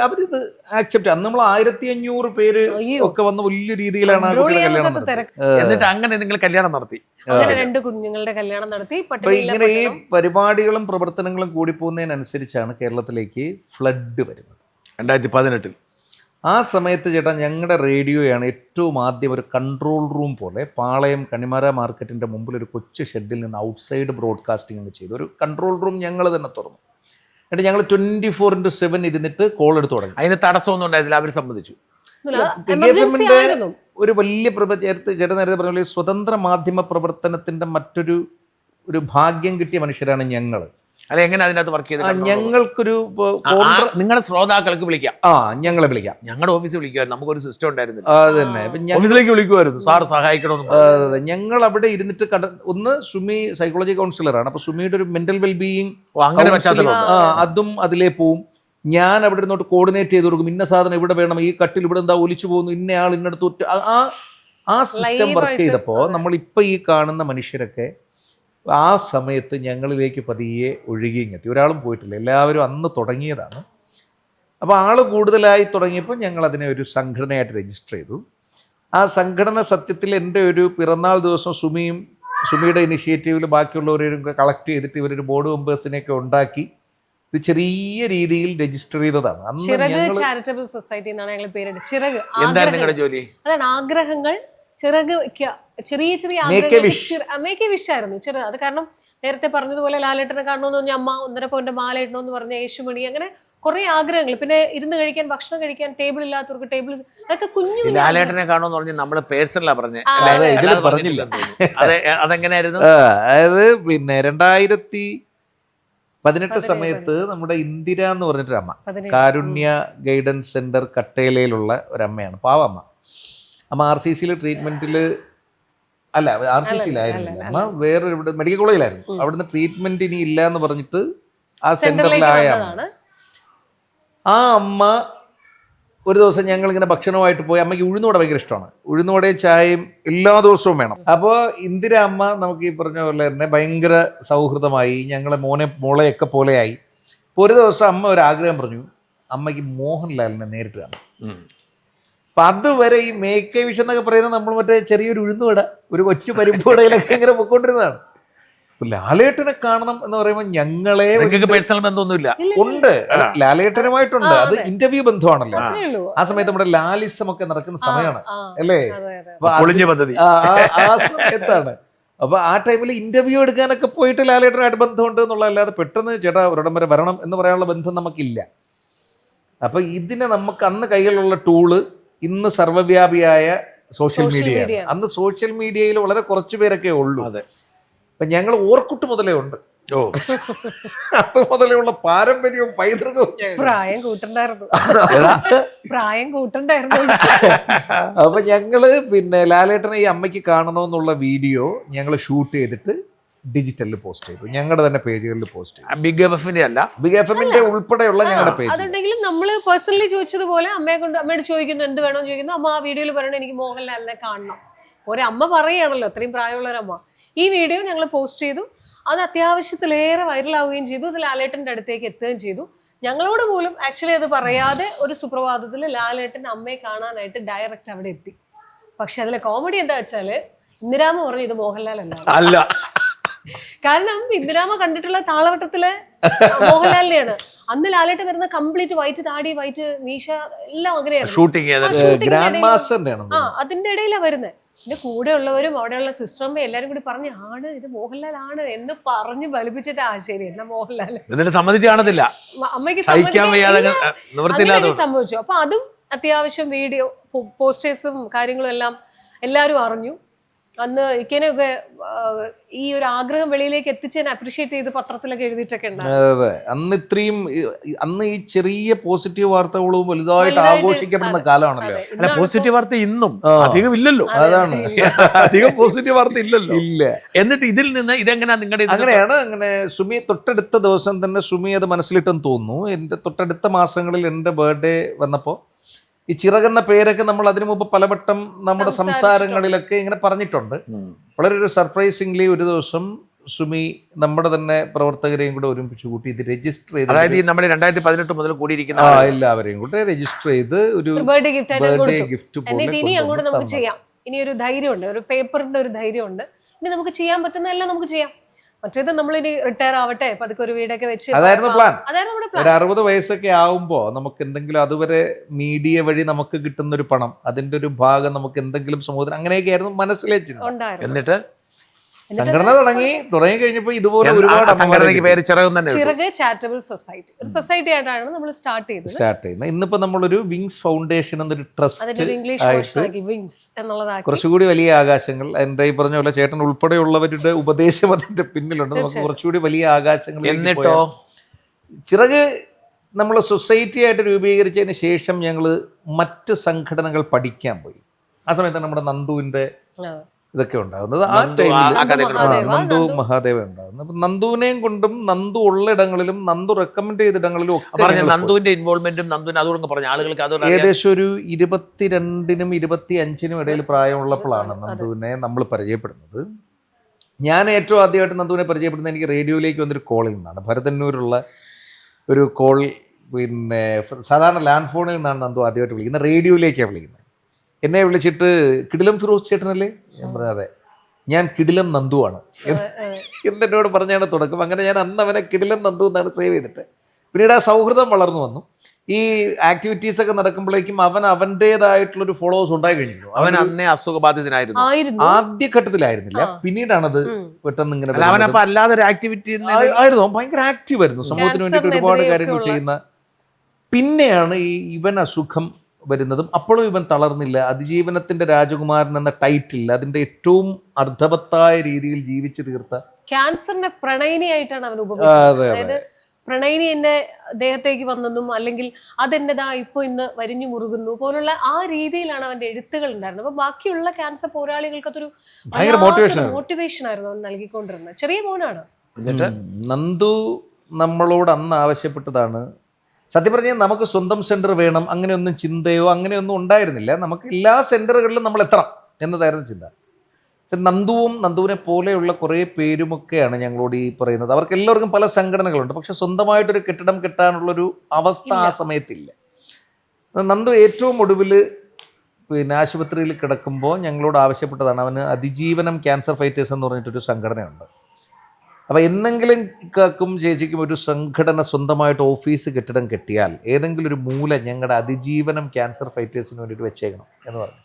അവരിത് ആക്സെപ്റ്റ്. അന്ന് നമ്മൾ 1500 പേര് ഒക്കെ വന്ന വലിയ രീതിയിലാണ് ആ കുട്ടിയുടെ കല്യാണം നടത്തിയത്. എന്നിട്ട് അങ്ങനെ നിങ്ങൾ കല്യാണം നടത്തി. അങ്ങനെ 2 കുഞ്ഞുങ്ങളുടെ കല്യാണം നടത്തി. അപ്പൊ ഇങ്ങനെ ഈ പരിപാടികളും പ്രവർത്തനങ്ങളും കൂടി പോകുന്നതിനനുസരിച്ചാണ് കേരളത്തിലേക്ക് ഫ്ലഡ് വരുന്നത് 2018. ആ സമയത്ത് ചേട്ടാ ഞങ്ങളുടെ റേഡിയോയാണ് ഏറ്റവും ആദ്യം ഒരു കൺട്രോൾ റൂം പോലെ പാളയം കണിമര മാർക്കറ്റിന്റെ മുമ്പിൽ ഒരു കൊച്ചു ഷെഡിൽ നിന്ന് ഔട്ട്സൈഡ് ബ്രോഡ്കാസ്റ്റിംഗ് ചെയ്തു. ഒരു കൺട്രോൾ റൂം ഞങ്ങൾ തന്നെ തുറന്നു. എന്നിട്ട് ഞങ്ങൾ 24/7 ഇരുന്നിട്ട് കോൾ എടുത്ത് തുടങ്ങി. അതിന് തടസ്സമൊന്നും ഉണ്ടായിരുന്നില്ല, അവർ സമ്മതിച്ചു. ഒരു വലിയ ചേട്ടൻ നേരത്തെ പറഞ്ഞ പോലെ സ്വതന്ത്ര മാധ്യമ പ്രവർത്തനത്തിന്റെ മറ്റൊരു ഭാഗ്യം കിട്ടിയ മനുഷ്യരാണ് ഞങ്ങൾ. അല്ല, എങ്ങനെ അതിനകത്ത് വർക്ക് ചെയ്ത്? ഞങ്ങൾക്കൊരു നിങ്ങളുടെ ശ്രോതാക്കൾക്ക് വിളിക്കാം. ഞങ്ങളെ വിളിക്കാം. ഞങ്ങളുടെ ഓഫീസിൽ വിളിക്കുമായിരുന്നു. നമുക്കൊരു സിസ്റ്റം ഉണ്ടായിരുന്നില്ല. അത് തന്നെ. ഓഫീസിലേക്ക് വിളിക്കുമായിരുന്നു, സാർ സഹായിക്കണമെന്ന്. ഞങ്ങൾ അവിടെ ഇരുന്നിട്ട് ഒന്ന് സുമി സൈക്കോളജി കൗൺസിലറാണ്. അപ്പൊ സുമിയുടെ ഒരു മെന്റൽ വെൽബീയിങ് അങ്ങനെ പശ്ചാത്തലം അതും അതിലേ പോവും. ഞാൻ അവിടെ ഇരുന്നോട്ട് കോർഡിനേറ്റ് ചെയ്ത് കൊടുക്കും. ഇന്ന സാധനം ഇവിടെ വേണം, ഈ കട്ടിൽ ഇവിടെ എന്താ ഒലിച്ചു പോകുന്നു, ഇന്നയാൾ ഇന്നടത്ത് ആ സിസ്റ്റം വർക്ക് ചെയ്തപ്പോൾ നമ്മളിപ്പോൾ ഈ കാണുന്ന മനുഷ്യരൊക്കെ ആ സമയത്ത് ഞങ്ങളിലേക്ക് പതിയെ ഒഴുകിയെത്തി. ഒരാളും പോയിട്ടില്ല, എല്ലാവരും അന്ന് തുടങ്ങിയതാണ്. അപ്പോൾ ആൾ കൂടുതലായി തുടങ്ങിയപ്പോൾ ഞങ്ങൾ അതിനെ ഒരു സംഘടനയായിട്ട് രജിസ്റ്റർ ചെയ്തു. ആ സംഘടന സത്യത്തിൽ എൻ്റെ ഒരു പിറന്നാൾ ദിവസം സുമിയുടെ ഇനിഷ്യേറ്റീവിൽ ബാക്കിയുള്ളവരും കളക്ട് ചെയ്തിട്ട് ഇവരൊരു ബോർഡ് മെമ്പേഴ്സിനെയൊക്കെ ഉണ്ടാക്കി ഒരു ചെറിയ രീതിയിൽ രജിസ്റ്റർ ചെയ്തതാണ്. ചിറക് ചാരിറ്റബിൾ സൊസൈറ്റി എന്നാണ് ഞങ്ങൾ പേരിട്ട്. ചിറക് എന്തായിരുന്നു നിങ്ങളുടെ ജോലി? അതാണ് ആഗ്രഹങ്ങൾ ചിറക് വയ്ക്കുക. ചെറിയ ചെറിയ മേക്ക് വിഷ് ആയിരുന്നു ചെറുത്. അത് കാരണം നേരത്തെ പറഞ്ഞതുപോലെ ലാലേട്ടനെ കാണണമെന്ന് പറഞ്ഞ അമ്മ 1.5 പവന്റെ മാല ഇടണമെന്ന് പറഞ്ഞ യേശുമണി, അങ്ങനെ കുറെ ആഗ്രഹങ്ങൾ. പിന്നെ ഇരുന്ന് കഴിക്കാൻ, ഭക്ഷണം കഴിക്കാൻ ടേബിൾ ഇല്ലാത്തവർക്ക് ടേബിൾ, അതൊക്കെ കുഞ്ഞു. ലാലേട്ടനെ കാണുമെന്ന് പറഞ്ഞ് നമ്മള് പേഴ്സണലാ പറഞ്ഞത്, പറഞ്ഞില്ല. അതെങ്ങനെയായിരുന്നു? അതായത് പിന്നെ 2018 സമയത്ത് നമ്മുടെ ഇന്ദിര എന്ന് പറഞ്ഞിട്ടൊരു അമ്മ, കാരുണ്യ ഗൈഡൻസ് സെന്റർ കട്ടേലയിലുള്ള ഒരമ്മയാണ്, പാവമ്മ. അമ്മ RCCയിൽ ട്രീറ്റ്മെന്റിൽ അല്ല, RCCയിലായിരുന്നില്ല അമ്മ, വേറെ ഇവിടെ മെഡിക്കൽ കോളേജിലായിരുന്നു. അവിടുന്ന് ട്രീറ്റ്മെന്റ് ഇനി ഇല്ല എന്ന് പറഞ്ഞിട്ട് ആ സെന്ററിലായ ആ അമ്മ ഒരു ദിവസം ഞങ്ങളിങ്ങനെ ഭക്ഷണമായിട്ട് പോയി. അമ്മയ്ക്ക് ഉഴുന്നുവട ഭയങ്കര ഇഷ്ടമാണ്. ഉഴുന്നുവടയും ചായയും എല്ലാ ദിവസവും വേണം. അപ്പോൾ ഇന്ദിര അമ്മ നമുക്ക് ഈ പറഞ്ഞ പോലെ തന്നെ ഭയങ്കര സൗഹൃദമായി, ഞങ്ങളെ മോളെയൊക്കെ പോലെയായി. അപ്പോൾ ഒരു ദിവസം അമ്മ ഒരു ആഗ്രഹം പറഞ്ഞു, അമ്മയ്ക്ക് മോഹൻലാലിനെ നേരിട്ട് കാണും. അപ്പൊ അതുവരെ ഈ മേക്ക് വിഷ് എന്നൊക്കെ പറയുന്നത് നമ്മൾ മറ്റേ ചെറിയൊരു ഉഴുന്നുവട, ഒരു കൊച്ചു പരിപ്പുവടയിലൊക്കെ ഇങ്ങനെ പൊയ്ക്കൊണ്ടിരുന്നതാണ്. ലാലേട്ടനെ കാണണം എന്ന് പറയുമ്പോൾ ഞങ്ങളെ പേഴ്സണൽ ബന്ധമൊന്നുമില്ല, ഉണ്ട്, ലാലേട്ടനുമായിട്ടുണ്ട്. അത് ഇന്റർവ്യൂ ബന്ധമാണല്ലോ. ആ സമയത്ത് നമ്മുടെ ലാലിസം ഒക്കെ നടക്കുന്ന സമയമാണ് അല്ലേ, ആ സമയത്താണ്. അപ്പൊ ആ ടൈമിൽ ഇന്റർവ്യൂ എടുക്കാനൊക്കെ പോയിട്ട് ലാലേട്ടനായിട്ട് ബന്ധമുണ്ട് എന്നുള്ളതല്ലാതെ പെട്ടെന്ന് ചേട്ടാ ഒരിടം വരെ വരണം എന്ന് പറയാനുള്ള ബന്ധം നമുക്കില്ല. അപ്പൊ ഇതിനെ നമുക്ക് അന്ന് കയ്യിലുള്ള ടൂള് ഇന്ന് സർവ്വവ്യാപിയായ സോഷ്യൽ മീഡിയ. അന്ന് സോഷ്യൽ മീഡിയയിൽ വളരെ കുറച്ചു പേരൊക്കെ ഉള്ളൂ. അപ്പൊ ഞങ്ങൾ ഓർക്കുട്ട് മുതലേ ഉണ്ട്. അത് മുതലേ ഉള്ള പാരമ്പര്യവും പൈതൃകവും. പ്രായം കൂട്ടണ്ടായിരുന്നു. അപ്പൊ ഞങ്ങള് പിന്നെ ലാലേട്ടനെ ഈ അമ്മയ്ക്ക് കാണണമെന്നുള്ള വീഡിയോ ഞങ്ങൾ ഷൂട്ട് ചെയ്തിട്ട് ഡിജിറ്റലിൽ പോസ്റ്റ് ചെയ്തു, ഞങ്ങളുടെ തന്നെ പേജുകളിൽ പോസ്റ്റ് ചെയ്തു. ബിഗ് എഫിന്റെ അല്ല, ബിഗ് എഫിന്റെ ഉൾപ്പെടെയുള്ള ഞങ്ങളുടെ പേജ്. അതുണ്ടെങ്കിലും നമ്മള് പേഴ്സണലി ചോദിച്ചതുപോലെ അമ്മയോട് ചോദിക്കുന്നു, എന്ത് വേണമെന്ന് ചോദിക്കുന്നു. അമ്മ ആ വീഡിയോയിൽ പറയണത് എനിക്ക് മോഹൻലാലിനെ കാണണം. ഒരമ്മ പറയുകയാണല്ലോ, അത്രയും പ്രായമുള്ളൊരമ്മ. ഈ വീഡിയോ ഞങ്ങൾ പോസ്റ്റ് ചെയ്തു. അത് അത്യാവശ്യത്തിലേറെ വൈറലാവുകയും ചെയ്തു. അത് ലാലേട്ടൻ്റെ അടുത്തേക്ക് എത്തുകയും ചെയ്തു. ഞങ്ങളോട് പോലും ആക്ച്വലി അത് പറയാതെ ഒരു സുപ്രഭാതത്തിൽ ലാലേട്ടൻ അമ്മയെ കാണാനായിട്ട് ഡയറക്റ്റ് അവിടെ എത്തി. പക്ഷെ അതിലെ കോമഡി എന്താ വെച്ചാല്, ഇന്ദിരാമ പറഞ്ഞു ഇത് മോഹൻലാൽ അല്ല. കാരണം ഇന്ദിരാമ കണ്ടിട്ടുള്ള താളവട്ടത്തിലെ മോഹൻലാലിനെയാണ്. അന്ന് ലാലേട്ടൻ വരുന്ന കംപ്ലീറ്റ് വൈറ്റ് താടി, വൈറ്റ് മീശ എല്ലാം അങ്ങനെയായിരുന്നു. അതിന്റെ ഇടയിലാണ് വരുന്നത്. എന്റെ കൂടെ ഉള്ളവരും അവിടെയുള്ള സിസ്റ്ററും എല്ലാരും കൂടി പറഞ്ഞു, ആണ് ഇത് മോഹൻലാൽ ആണ് എന്ന് പറഞ്ഞ് ബലിപ്പിച്ചിട്ട് ശരി എന്നാ മോഹൻലാൽ സമ്മതിച്ചു കാണത്തില്ല, അമ്മയ്ക്ക് സംഭവിച്ചു. അപ്പൊ അതും അത്യാവശ്യം വീഡിയോ പോസ്റ്റേഴ്സും കാര്യങ്ങളും എല്ലാം എല്ലാരും അറിഞ്ഞു. അന്ന് ഇക്കനെയൊക്കെ ഈ ഒരു ആഗ്രഹം വെളിയിലേക്ക് എത്തിച്ചതിനെ അപ്രീഷിയേറ്റ് ചെയ്ത് പത്രത്തിലൊക്കെ എഴുതിയിട്ടൊക്കെ അതെ. അന്ന് ഈ ചെറിയ പോസിറ്റീവ് വാർത്തകളും വലുതായിട്ട് ആഘോഷിക്കപ്പെടുന്ന കാലമാണല്ലോ. അല്ല, പോസിറ്റീവ് വാർത്ത ഇന്നും അധികം ഇല്ലല്ലോ. അതാണ്, അധികം പോസിറ്റീവ് വാർത്ത ഇല്ലല്ലോ. ഇല്ല. എന്നിട്ട് ഇതിൽ നിന്ന് ഇതെങ്ങനെയാ നിങ്ങളുടെ? അങ്ങനെയാണ്. അങ്ങനെ സുമി തൊട്ടടുത്ത ദിവസം തന്നെ സുമി അത് മനസ്സിലിട്ടെന്ന് തോന്നുന്നു. എൻ്റെ തൊട്ടടുത്ത മാസങ്ങളിൽ എൻ്റെ ബർത്ത്ഡേ വന്നപ്പോൾ ഈ ചിറകെന്ന പേരൊക്കെ നമ്മൾ അതിനു മുമ്പ് പലവട്ടം നമ്മുടെ സംസാരങ്ങളിലൊക്കെ ഇങ്ങനെ പറഞ്ഞിട്ടുണ്ട്. വളരെ ഒരു സർപ്രൈസിംഗ്ലി ഒരു ദിവസം സുമി നമ്മുടെ തന്നെ പ്രവർത്തകരെയും കൂടെ ഒരുമിച്ച് കൂട്ടി ഇത് രജിസ്റ്റർ ചെയ്ത് അതായത് ഈ നമ്മുടെ 2018 മുതൽ കൂടിയിരിക്കുന്ന എല്ലാവരെയും കൂടെ രജിസ്റ്റർ ചെയ്ത് ഒരു ബർത്ത്ഡേ ഗിഫ്റ്റ് ആയിട്ട് ബർത്ത്ഡേ കൊടുത്തു. ഗിഫ്റ്റ് എന്നിട്ട് ഇനി അങ്ങോട്ട് പോലെ നമുക്ക് ചെയ്യാം. ഇനി ഒരു ധൈര്യമുണ്ട്, ഒരു പേപ്പറിന്റെ ഒരു ധൈര്യമുണ്ട്. ഇനി നമുക്ക് ചെയ്യാൻ പറ്റുന്നതെല്ലാം നമുക്ക് ചെയ്യാം. മറ്റേത് നമ്മൾ ഇനി റിട്ടയർ ആവട്ടെ, പതുക്കെ ഒരു വീടൊക്കെ വെച്ച് അതായിരുന്നു പ്ലാൻ. അതായിരുന്നു നമ്മുടെ ഒരു 60 വയസ്സൊക്കെ ആവുമ്പോ നമുക്ക് എന്തെങ്കിലും അതുവരെ മീഡിയ വഴി നമുക്ക് കിട്ടുന്ന ഒരു പണം, അതിന്റെ ഒരു ഭാഗം നമുക്ക് എന്തെങ്കിലും സമൂഹത്തിന്, അങ്ങനെയൊക്കെ ആയിരുന്നു മനസ്സിലെ ചിന്ത. ഉണ്ടായിരുന്നു. എന്നിട്ട് സംഘടന തുടങ്ങി കഴിഞ്ഞപ്പോ ഇതുപോലെ ഒരുപാട് സംഘടനയ്ക്ക് പേര് ചിറകം തന്നെ ചിറക് ചാരിറ്റബിൾ സൊസൈറ്റി, ഒരു സൊസൈറ്റി ആയിട്ടാണ് നമ്മൾ സ്റ്റാർട്ട് ചെയ്യുന്നത്. ഇന്നിപ്പോ നമ്മളൊരു വിങ്സ് ഫൗണ്ടേഷൻ എന്നൊരു ട്രസ്റ്റ് അതിന്റെ ഇംഗ്ലീഷ് വേർഷനാക്കി വിങ്സ് എന്നുള്ളതാക്കി. കുറച്ചുകൂടി വലിയ ആകാശങ്ങൾ, എന്റെ ഈ പറഞ്ഞ പോലെ ചേട്ടൻ ഉൾപ്പെടെയുള്ളവരുടെ ഉപദേശം അതിന്റെ പിന്നിലുണ്ട്. നമുക്ക് കുറച്ചുകൂടി വലിയ ആകാശങ്ങൾ. എന്നിട്ടോ ചിറക് നമ്മൾ സൊസൈറ്റി ആയിട്ട് രൂപീകരിച്ചതിന് ശേഷം ഞങ്ങൾ മറ്റ് സംഘടനകൾ പഠിക്കാൻ പോയി. ആ സമയത്ത് നമ്മുടെ നന്ദുവിന്റെ ഇതൊക്കെ ഉണ്ടാകുന്നത് ആ ടൈമിൽ നന്ദു മഹാദേവ ഉണ്ടാകുന്നത്. അപ്പൊ നന്ദുവിനെയും കൊണ്ടും നന്ദു ഉള്ള ഇടങ്ങളിലും നന്ദു റെക്കമെൻഡ് ചെയ്ത ഇടങ്ങളിലും ഒക്കെ നന്ദുവിന്റെ ഇൻവോൾവ്മെന്റും നന്ദുവിന് അതുകൊണ്ട് പറഞ്ഞ ആളുകൾക്ക് ഏകദേശം ഒരു 22-നും 25-നും ഇടയിൽ പ്രായമുള്ളപ്പോഴാണ് നന്ദുവിനെ നമ്മൾ പരിചയപ്പെടുന്നത്. ഞാൻ ഏറ്റവും ആദ്യമായിട്ട് നന്ദുവിനെ പരിചയപ്പെടുന്നത് എനിക്ക് റേഡിയോയിലേക്ക് വന്നൊരു കോളിൽ നിന്നാണ്. ഭരതന്നൂരുള്ള ഒരു കോൾ, പിന്നെ സാധാരണ ലാൻഡ് ഫോണിൽ നിന്നാണ് നന്ദു ആദ്യമായിട്ട് വിളിക്കുന്നത്, റേഡിയോയിലേക്കാണ് വിളിക്കുന്നത്. എന്നെ വിളിച്ചിട്ട് കിടിലം ഫിറോസ് ചേട്ടനല്ലേ? ഞാൻ പറഞ്ഞത് അതെ, ഞാൻ കിടിലം നന്ദുവാണ് എന്നോട് പറഞ്ഞാണ് തുടക്കം. അങ്ങനെ ഞാൻ അന്ന് അവനെ കിടിലം നന്ദു എന്നാണ് സേവ് ചെയ്തിട്ട്. പിന്നീട് ആ സൗഹൃദം വളർന്നു വന്നു. ഈ ആക്ടിവിറ്റീസ് ഒക്കെ നടക്കുമ്പോഴേക്കും അവൻ്റെതായിട്ടുള്ളൊരു ഫോളോവേഴ്സ് ഉണ്ടായി കഴിഞ്ഞു. അവൻ അന്നേ അസുഖബാധിതനായിരുന്നു. ആദ്യഘട്ടത്തിലായിരുന്നില്ല, പിന്നീടാണത് പെട്ടെന്ന് ഇങ്ങനെ അല്ലാതെ ഒരു ആക്ടിവിറ്റി ആയിരുന്നു. ഭയങ്കര ആക്റ്റീവ് ആയിരുന്നു, സമൂഹത്തിന് വേണ്ടിയിട്ട് ഒരുപാട് കാര്യങ്ങൾ ചെയ്യുന്ന. പിന്നെയാണ് ഇവൻ അസുഖം വരുന്നതും. അപ്പോഴും ഇവൻ തളർന്നില്ല. അതിജീവനത്തിന്റെ രാജകുമാരൻ എന്ന ടൈറ്റിൽ അതിന്റെ ഏറ്റവും അർത്ഥവത്തായ രീതിയിൽ ജീവിച്ചു തീർത്ത ക്യാൻസറിനെ പ്രണയിനിയായിട്ടാണ് അവൻ ഉപയോഗിച്ചത്. അതായത് പ്രണയിനി എന്റെ ദേഹത്തേക്ക് വന്നെന്നും അല്ലെങ്കിൽ അതെന്റെതാ ഇപ്പൊ ഇന്ന് വരിഞ്ഞു മുറുകുന്നു പോലുള്ള ആ രീതിയിലാണ് അവന്റെ എഴുത്തുകൾ ഉണ്ടായിരുന്നത്. അപ്പൊ ബാക്കിയുള്ള ക്യാൻസർ പോരാളികൾക്ക് അതൊരു മോട്ടിവേഷൻ ആയിരുന്നു അവൻ നൽകിക്കൊണ്ടിരുന്നത്. ചെറിയ മോനാണ്. എന്നിട്ട് നന്ദു നമ്മളോട് അന്ന് ആവശ്യപ്പെട്ടതാണ്, സത്യം പറഞ്ഞാൽ നമുക്ക് സ്വന്തം സെന്റർ വേണം, അങ്ങനെയൊന്നും ചിന്തയോ അങ്ങനെയൊന്നും ഉണ്ടായിരുന്നില്ല. നമുക്ക് എല്ലാ സെന്ററുകളിലും നമ്മൾ എത്തണം എന്നതായിരുന്നു ചിന്ത. നന്ദുവിനെ പോലെയുള്ള കുറേ പേരുമൊക്കെയാണ് ഞങ്ങളോട് ഈ പറയുന്നത്. അവർക്ക് എല്ലാവർക്കും പല സംഘടനകളുണ്ട്, പക്ഷെ സ്വന്തമായിട്ടൊരു കെട്ടിടം കെട്ടാനുള്ളൊരു അവസ്ഥ ആ സമയത്തില്ല. നന്ദു ഏറ്റവും ഒടുവിൽ പിന്നെ ആശുപത്രിയിൽ കിടക്കുമ്പോൾ ഞങ്ങളോട് ആവശ്യപ്പെട്ടതാണ്, അവന് അതിജീവനം ക്യാൻസർ ഫൈറ്റേഴ്സ് എന്ന് പറഞ്ഞിട്ടൊരു സംഘടനയുണ്ട്. അപ്പോൾ എന്നെങ്കിലും ഇക്കാക്കും ചേച്ചിക്കും ഒരു സംഘടന സ്വന്തമായിട്ട് ഓഫീസ് കെട്ടിടം കെട്ടിയാൽ ഏതെങ്കിലും ഒരു മൂല ഞങ്ങളുടെ അതിജീവനം ക്യാൻസർ ഫൈറ്റേഴ്സിന് വേണ്ടിയിട്ട് വെച്ചേക്കണം എന്ന് പറഞ്ഞു.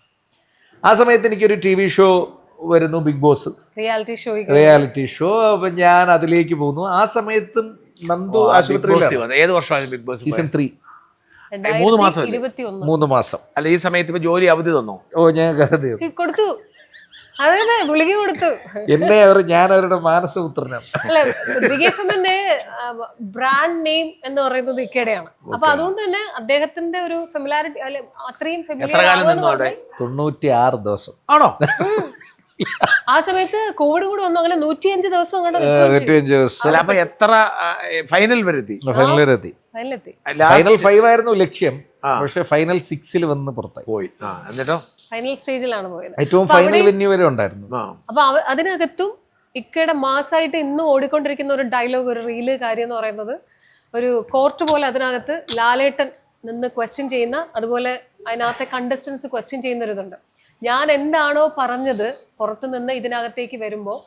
ആ സമയത്ത് എനിക്കൊരു TV ഷോ വരുന്നു, ബിഗ് ബോസ് റിയാലിറ്റി ഷോ. അപ്പം ഞാൻ അതിലേക്ക് പോകുന്നു. ആ സമയത്തും നന്ദു ആശുപത്രിയിൽ. ഏത് വർഷമായിരുന്നു ബിഗ് ബോസ്? സീസൺ 3. 3 മാസം. അല്ല, ഈ സമയത്ത് ഇപ്പൊ ജോലി അവധി തന്നോ? ഞാൻ അവധി കൊടുത്തു. അതെ, ഗുളിക കൊടുത്തു. ഞാൻ അവരുടെ മാനസപുത്രനാണ്. ബ്രാൻഡ് നെയിം എന്ന് പറയുന്നത് ഇക്കയുടെയാണ്. അപ്പൊ അതുകൊണ്ട് തന്നെ അദ്ദേഹത്തിന്റെ ഒരു ഫെമിലാരിറ്റി, അത്രയും 96 ദിവസം ആണോ? ആ സമയത്ത് കോവിഡ് കൂടെ വന്നു. അങ്ങനെ 105 ദിവസം അപ്പൊ എത്ര ഫൈനൽ വരെത്തി? ഫൈനൽ 5 ആയിരുന്നു ലക്ഷ്യം, പക്ഷെ ഫൈനൽ 6 വന്ന് പുറത്തായി പോയി. എന്നിട്ടോ ഫൈനൽ സ്റ്റേജിലാണ് പോയത്. ഏറ്റവും ഫൈനൽ വെന്യൂ വരെ ഉണ്ടായിരുന്നു. അപ്പൊ അതിനകത്തും ഇക്കയുടെ മാസമായിട്ട് ഇന്നും ഓടിക്കൊണ്ടിരിക്കുന്ന ഒരു ഡയലോഗ്, ഒരു റീല് കാര്യം എന്ന് പറയുന്നത്, ഒരു കോർട്ട് പോലെ അതിനകത്ത് ലാലേട്ടൻ നിന്ന് ക്വസ്റ്റ്യൻ ചെയ്യുന്ന, അതുപോലെ അതിനകത്തെ കണ്ടസ്റ്റൻസ് ക്വസ്റ്റ്യൻ ചെയ്യുന്നൊരിതുണ്ട്. ഞാൻ എന്താണോ പറഞ്ഞത് പുറത്തു നിന്ന് ഇതിനകത്തേക്ക് വരുമ്പോൾ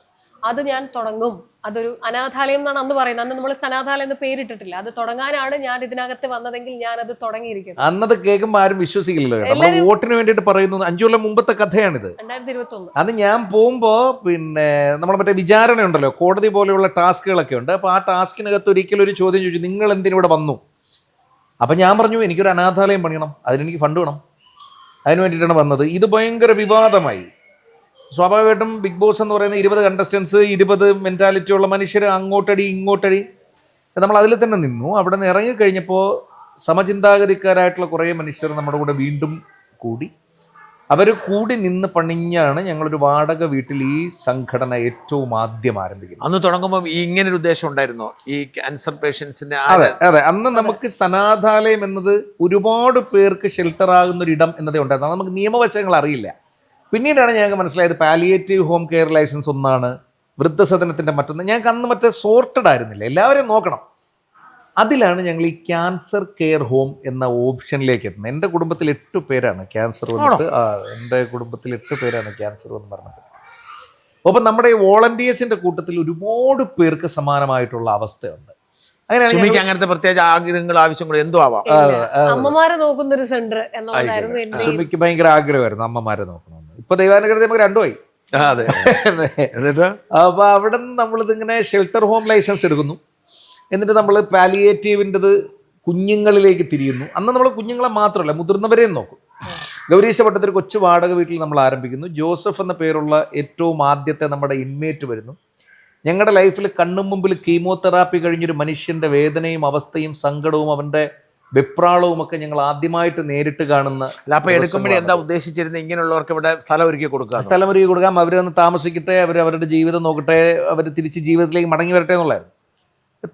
അത് ഞാൻ തുടങ്ങും. അതൊരു അനാഥാലയം എന്നാണ് അന്ന് പറയുന്നത്. അന്ന് നമ്മൾ സനാഥാലയം എന്ന് പേരിട്ടിട്ടില്ല. അത് തുടങ്ങാനാണ് ഞാൻ ഇതിനകത്ത് വന്നതെങ്കിൽ ഞാൻ അത് തുടങ്ങിയിരിക്കുന്നത്. അന്നത് കേൾക്കുമ്പോൾ ആരും വിശ്വസിക്കില്ലല്ലോ. നമ്മൾ വോട്ടിന് വേണ്ടിയിട്ട് പറയുന്നത് 5 കൊല്ലം മുമ്പത്തെ കഥയാണിത്. 2021. അത് ഞാൻ പോകുമ്പോൾ പിന്നെ നമ്മൾ മറ്റേ വിചാരണ ഉണ്ടല്ലോ, കോടതി പോലെയുള്ള ടാസ്കുകളൊക്കെ ഉണ്ട്. അപ്പോൾ ആ ടാസ്കിനകത്ത് ഒരിക്കലും ഒരു ചോദ്യം ചോദിച്ചു, നിങ്ങൾ എന്തിനിവിടെ വന്നു? അപ്പം ഞാൻ പറഞ്ഞു, എനിക്കൊരു അനാഥാലയം പണിയണം, അതിനെനിക്ക് ഫണ്ട് വേണം, അതിന് വേണ്ടിയിട്ടാണ് വന്നത്. ഇത് ഭയങ്കര വിവാദമായി. സ്വാഭാവികമായിട്ടും ബിഗ് ബോസ് എന്ന് പറയുന്ന 20 കണ്ടസ്റ്റൻസ്, 20 മെൻറ്റാലിറ്റി ഉള്ള മനുഷ്യർ, അങ്ങോട്ടടി ഇങ്ങോട്ടടി. നമ്മൾ അതിൽ തന്നെ നിന്നു. അവിടെ നിന്ന് ഇറങ്ങിക്കഴിഞ്ഞപ്പോൾ സമചിന്താഗതിക്കാരായിട്ടുള്ള കുറേ മനുഷ്യർ നമ്മുടെ കൂടെ വീണ്ടും കൂടി. അവർ കൂടി നിന്ന് പണിഞ്ഞാണ് ഞങ്ങളൊരു വാടക വീട്ടിൽ ഈ സംഘടന ഏറ്റവും ആദ്യം ആരംഭിക്കുന്നത്. അന്ന് തുടങ്ങുമ്പോൾ ഇങ്ങനൊരു ഉദ്ദേശം ഉണ്ടായിരുന്നോ, ഈ ക്യാൻസർ പേഷ്യൻസിന്റെ? അതെ, അന്ന് നമുക്ക് സനാഥാലയം എന്നത് ഒരുപാട് പേർക്ക് ഷെൽട്ടർ ആകുന്ന ഒരു ഇടം എന്നതേ ഉണ്ടായിരുന്നു. നമുക്ക് നിയമവശങ്ങൾ അറിയില്ല. പിന്നീടാണ് ഞങ്ങൾക്ക് മനസ്സിലായത് പാലിയേറ്റീവ് ഹോം കെയർ ലൈസൻസ് ഒന്നാണ്, വൃദ്ധസദനത്തിൻ്റെ മറ്റൊന്ന്, ഞങ്ങൾക്ക് അന്ന് മറ്റേ സോർട്ടഡ് ആയിരുന്നില്ല, എല്ലാവരെയും നോക്കണം. അതിലാണ് ഞങ്ങൾ ഈ ക്യാൻസർ കെയർ ഹോം എന്ന ഓപ്ഷനിലേക്ക് എത്തുന്നത്. എൻ്റെ കുടുംബത്തിൽ 8 പേരാണ് ക്യാൻസർ വന്നിട്ട്, എൻ്റെ കുടുംബത്തിൽ 8 പേരാണ് ക്യാൻസർ വന്ന് പറഞ്ഞത്. അപ്പം നമ്മുടെ ഈ വോളണ്ടിയേഴ്സിൻ്റെ കൂട്ടത്തിൽ ഒരുപാട് പേർക്ക് സമാനമായിട്ടുള്ള അവസ്ഥയുണ്ട്. അങ്ങനെയാണ് അങ്ങനത്തെ പ്രത്യേക ആഗ്രഹങ്ങൾ ആവശ്യങ്ങൾ എന്തോ ആവാം. അമ്മമാരെ നോക്കുന്ന ഒരു സെന്റർ എന്നുള്ളതായിരുന്നു എന്റെ. സുമിക്ക് ഭയങ്കര ആഗ്രഹമായിരുന്നു അമ്മമാരെ നോക്കണമെന്ന്. ഇപ്പൊ ദൈവാനുഗ്രഹത്തിൽ നമുക്ക് 2 ആയി. അതെ. എന്നിട്ട് അപ്പൊ അവിടെ നിന്ന് നമ്മളിതിങ്ങനെ ഷെൽട്ടർ ഹോം ലൈസൻസ് എടുക്കുന്നു. എന്നിട്ട് നമ്മൾ പാലിയേറ്റീവിൻ്റെത് കുഞ്ഞുങ്ങളിലേക്ക് തിരിയുന്നു. അന്ന് നമ്മൾ കുഞ്ഞുങ്ങളെ മാത്രമല്ല മുതിർന്നവരെയും നോക്കും. ഗൗരീശ പട്ടത്തിൽ കൊച്ചു വാടക വീട്ടിൽ നമ്മൾ ആരംഭിക്കുന്നു. ജോസഫ് എന്ന പേരുള്ള ഏറ്റവും ആദ്യത്തെ നമ്മുടെ ഇൻമേറ്റ് വരുന്നു. ഞങ്ങളുടെ ലൈഫിൽ കണ്ണും മുമ്പിൽ കീമോതെറാപ്പി കഴിഞ്ഞൊരു മനുഷ്യൻ്റെ വേദനയും അവസ്ഥയും സങ്കടവും അവൻ്റെ വെപ്രാളവും ഒക്കെ ഞങ്ങൾ ആദ്യമായിട്ട് നേരിട്ട് കാണുന്ന. അപ്പൊ എടുക്കുമ്പോഴേ എന്താ ഉദ്ദേശിച്ചിരുന്നത്? ഇങ്ങനെയുള്ളവർക്ക് ഇവിടെ സ്ഥലം ഒരുക്കി കൊടുക്കാം, സ്ഥലം ഒരുക്കി കൊടുക്കാം, അവരൊന്ന് താമസിക്കട്ടെ, അവരുടെ ജീവിതം നോക്കട്ടെ, അവർ തിരിച്ച് ജീവിതത്തിലേക്ക് മടങ്ങി വരട്ടെ എന്നുള്ളതായിരുന്നു.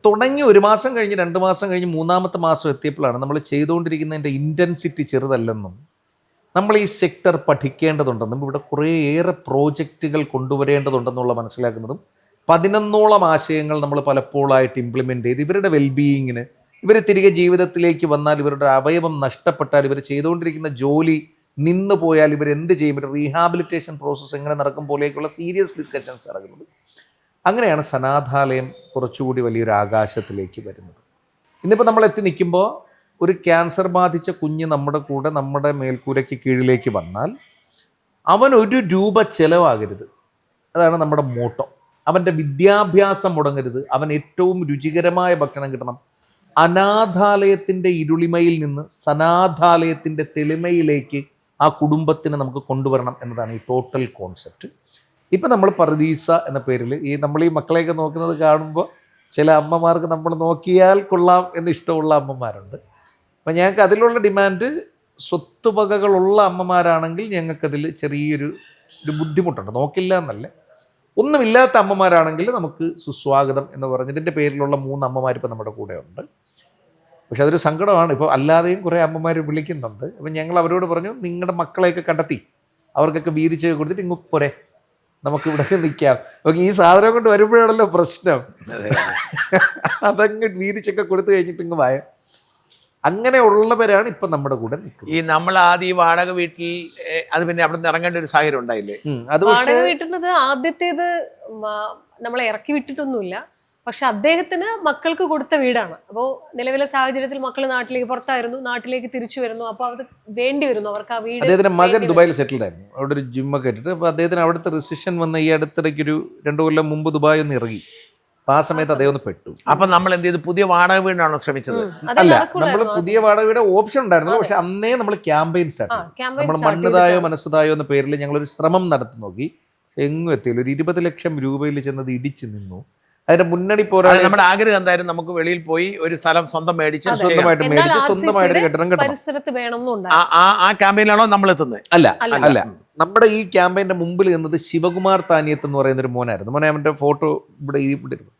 തുടങ്ങി 1 മാസം കഴിഞ്ഞ് 2 മാസം കഴിഞ്ഞ് 3-ാമത്തെ മാസം എത്തിയപ്പോഴാണ് നമ്മൾ ചെയ്തുകൊണ്ടിരിക്കുന്നതിൻ്റെ ഇൻറ്റൻസിറ്റി ചെറുതല്ലെന്നും നമ്മൾ ഈ സെക്ടർ പഠിക്കേണ്ടതുണ്ടെന്നും ഇവിടെ കുറേയേറെ പ്രോജക്റ്റുകൾ കൊണ്ടുവരേണ്ടതുണ്ടെന്നുള്ള മനസ്സിലാക്കുന്നതും 11ഓളം ആശയങ്ങൾ നമ്മൾ പലപ്പോഴായിട്ട് ഇംപ്ലിമെൻ്റ് ചെയ്ത് ഇവരുടെ വെൽബീയിങ്ങിന്, ഇവർ തിരികെ ജീവിതത്തിലേക്ക് വന്നാൽ, ഇവരുടെ അവയവം നഷ്ടപ്പെട്ടാൽ, ഇവർ ചെയ്തുകൊണ്ടിരിക്കുന്ന ജോലി നിന്നു പോയാൽ ഇവരെന്ത് ചെയ്യും, ഇവരുടെ റീഹാബിലിറ്റേഷൻ പ്രോസസ്സ് എങ്ങനെ നടക്കും പോലെയൊക്കെയുള്ള സീരിയസ് ഡിസ്കഷൻസ് നടക്കുന്നത്. അങ്ങനെയാണ് സനാഥാലയം കുറച്ചുകൂടി വലിയൊരു ആകാശത്തിലേക്ക് വരുന്നത്. ഇന്നിപ്പോൾ നമ്മൾ എത്തി നിൽക്കുമ്പോൾ ഒരു ക്യാൻസർ ബാധിച്ച കുഞ്ഞ് നമ്മുടെ കൂടെ നമ്മുടെ മേൽക്കൂരയ്ക്ക് കീഴിലേക്ക് വന്നാൽ അവൻ 1 രൂപ ചിലവാകരുത്. അതാണ് നമ്മുടെ മോട്ടോ. അവൻ്റെ വിദ്യാഭ്യാസം മുടങ്ങരുത്. അവൻ ഏറ്റവും രുചികരമായ ഭക്ഷണം കിട്ടണം. അനാഥാലയത്തിൻ്റെ ഇരുളിമയിൽ നിന്ന് സനാഥാലയത്തിൻ്റെ തെളിമയിലേക്ക് ആ കുടുംബത്തിന് നമുക്ക് കൊണ്ടുവരണം എന്നതാണ് ഈ ടോട്ടൽ കോൺസെപ്റ്റ്. ഇപ്പം നമ്മൾ പർദീസ എന്ന പേരിൽ നമ്മൾ ഈ മക്കളെയൊക്കെ നോക്കുന്നത് കാണുമ്പോൾ ചില അമ്മമാർക്ക് നമ്മൾ നോക്കിയാൽ കൊള്ളാം എന്നിഷ്ടമുള്ള അമ്മമാരുണ്ട്. അപ്പം ഞങ്ങൾക്ക് അതിലുള്ള ഡിമാൻഡ്, സ്വത്തുവകകളുള്ള അമ്മമാരാണെങ്കിൽ ഞങ്ങൾക്കതിൽ ചെറിയൊരു ബുദ്ധിമുട്ടുണ്ട്. നോക്കില്ല എന്നല്ല, ഒന്നുമില്ലാത്ത അമ്മമാരാണെങ്കിൽ നമുക്ക് സുസ്വാഗതം എന്ന് പറഞ്ഞ് ഇതിൻ്റെ പേരിലുള്ള 3 അമ്മമാർ ഇപ്പോൾ നമ്മുടെ കൂടെ ഉണ്ട്. പക്ഷെ അതൊരു സങ്കടമാണ്. ഇപ്പോൾ അല്ലാതെയും കുറേ അമ്മമാർ വിളിക്കുന്നുണ്ട്. അപ്പം ഞങ്ങൾ അവരോട് പറഞ്ഞു, നിങ്ങളുടെ മക്കളെയൊക്കെ കണ്ടെത്തി അവർക്കൊക്കെ വീതിച്ച് കൊടുത്തിട്ട് ഇങ്ങ് പോരെ, നമുക്കിവിടെ നിൽക്കാം. അപ്പം ഈ സാധനം കൊണ്ട് വരുമ്പോഴാണല്ലോ പ്രശ്നം. അതങ്ങ് വീതിച്ചൊക്കെ കൊടുത്തു കഴിഞ്ഞിട്ട് ഇങ്ങ് വായ. അങ്ങനെ ഉള്ളവരാണ് ഇപ്പം നമ്മുടെ കൂടെ നിൽക്കുന്നത്. ഈ നമ്മൾ ആദ്യം ഈ വാടക വീട്ടിൽ അത് പിന്നെ അവിടെ നിന്ന് ഇറങ്ങേണ്ട ഒരു സാഹചര്യം ഉണ്ടായില്ലേ? അത് വാടക വീട്ടുന്നത് ആദ്യത്തേത് നമ്മളെ ഇറക്കി വിട്ടിട്ടൊന്നുമില്ല. പക്ഷെ അദ്ദേഹത്തിന് മക്കൾക്ക് കൊടുത്ത വീടാണ്. അപ്പോൾ നിലവിലെ സാഹചര്യത്തിൽ മക്കൾ നാട്ടിലേക്ക് പുറത്തായിരുന്നു, നാട്ടിലേക്ക് തിരിച്ചു വരുന്നു. അപ്പോൾ അത് വേണ്ടി വരുന്നു അവർക്ക് ആ വീട്. അദ്ദേഹത്തിന്റെ മകൻ ദുബായിൽ സെറ്റിൽഡ് ആയിരുന്നു, അവിടെ ഒരു ജിമ്മൊക്കെ ഇട്ടിട്ട്. അപ്പോൾ അദ്ദേഹത്തിന് അവിടുത്തെ റിസഷൻ വന്ന ഈ അടുത്തിടയ്ക്ക് ഒരു 2 കൊല്ലം മുമ്പ് ദുബായി ഒന്ന് ഇറങ്ങി. അപ്പോൾ ആ സമയത്ത് അദ്ദേഹം ഒന്ന് പെട്ടു. അപ്പൊ നമ്മൾ എന്ത് ചെയ്തു? പുതിയ വാടക വീടാണോ ശ്രമിച്ചത്? അല്ല, നമ്മൾ പുതിയ വാടക വീട് ഓപ്ഷൻ ഉണ്ടായിരുന്നു. പക്ഷെ അന്നേ നമ്മൾ ക്യാമ്പയിൻ സ്റ്റാർട്ട് ചെയ്തു. നമ്മൾ മണ്ണുതായോ മനസ്സുതായോ എന്ന പേരിൽ ഞങ്ങളൊരു ശ്രമം നടത്തി നോക്കി. എങ്ങും എത്തിയില്ല. ഒരു 20 ലക്ഷം രൂപയിൽ ചെന്നത് ഇടിച്ചു നിന്നു. അതിന്റെ മുന്നണി പോരാതെ നമ്മുടെ ആഗ്രഹം എന്തായാലും നമുക്ക് വെളിയിൽ പോയി ഒരു സ്ഥലം സ്വന്തം മേടിച്ച് സ്വന്തമായിട്ട് കെട്ടിടം കിട്ടണം. ആ ക്യാമ്പയിനാണോ നമ്മൾ എത്തുന്നത്? അല്ല, നമ്മുടെ ഈ ക്യാമ്പയിന്റെ മുമ്പിൽ നിന്നത് ശിവകുമാർ താനിയത്ത് എന്ന് പറയുന്ന ഒരു മോനായിരുന്നു. മോനെ അവന്റെ ഫോട്ടോ ഇവിടെ ഇരുന്നു.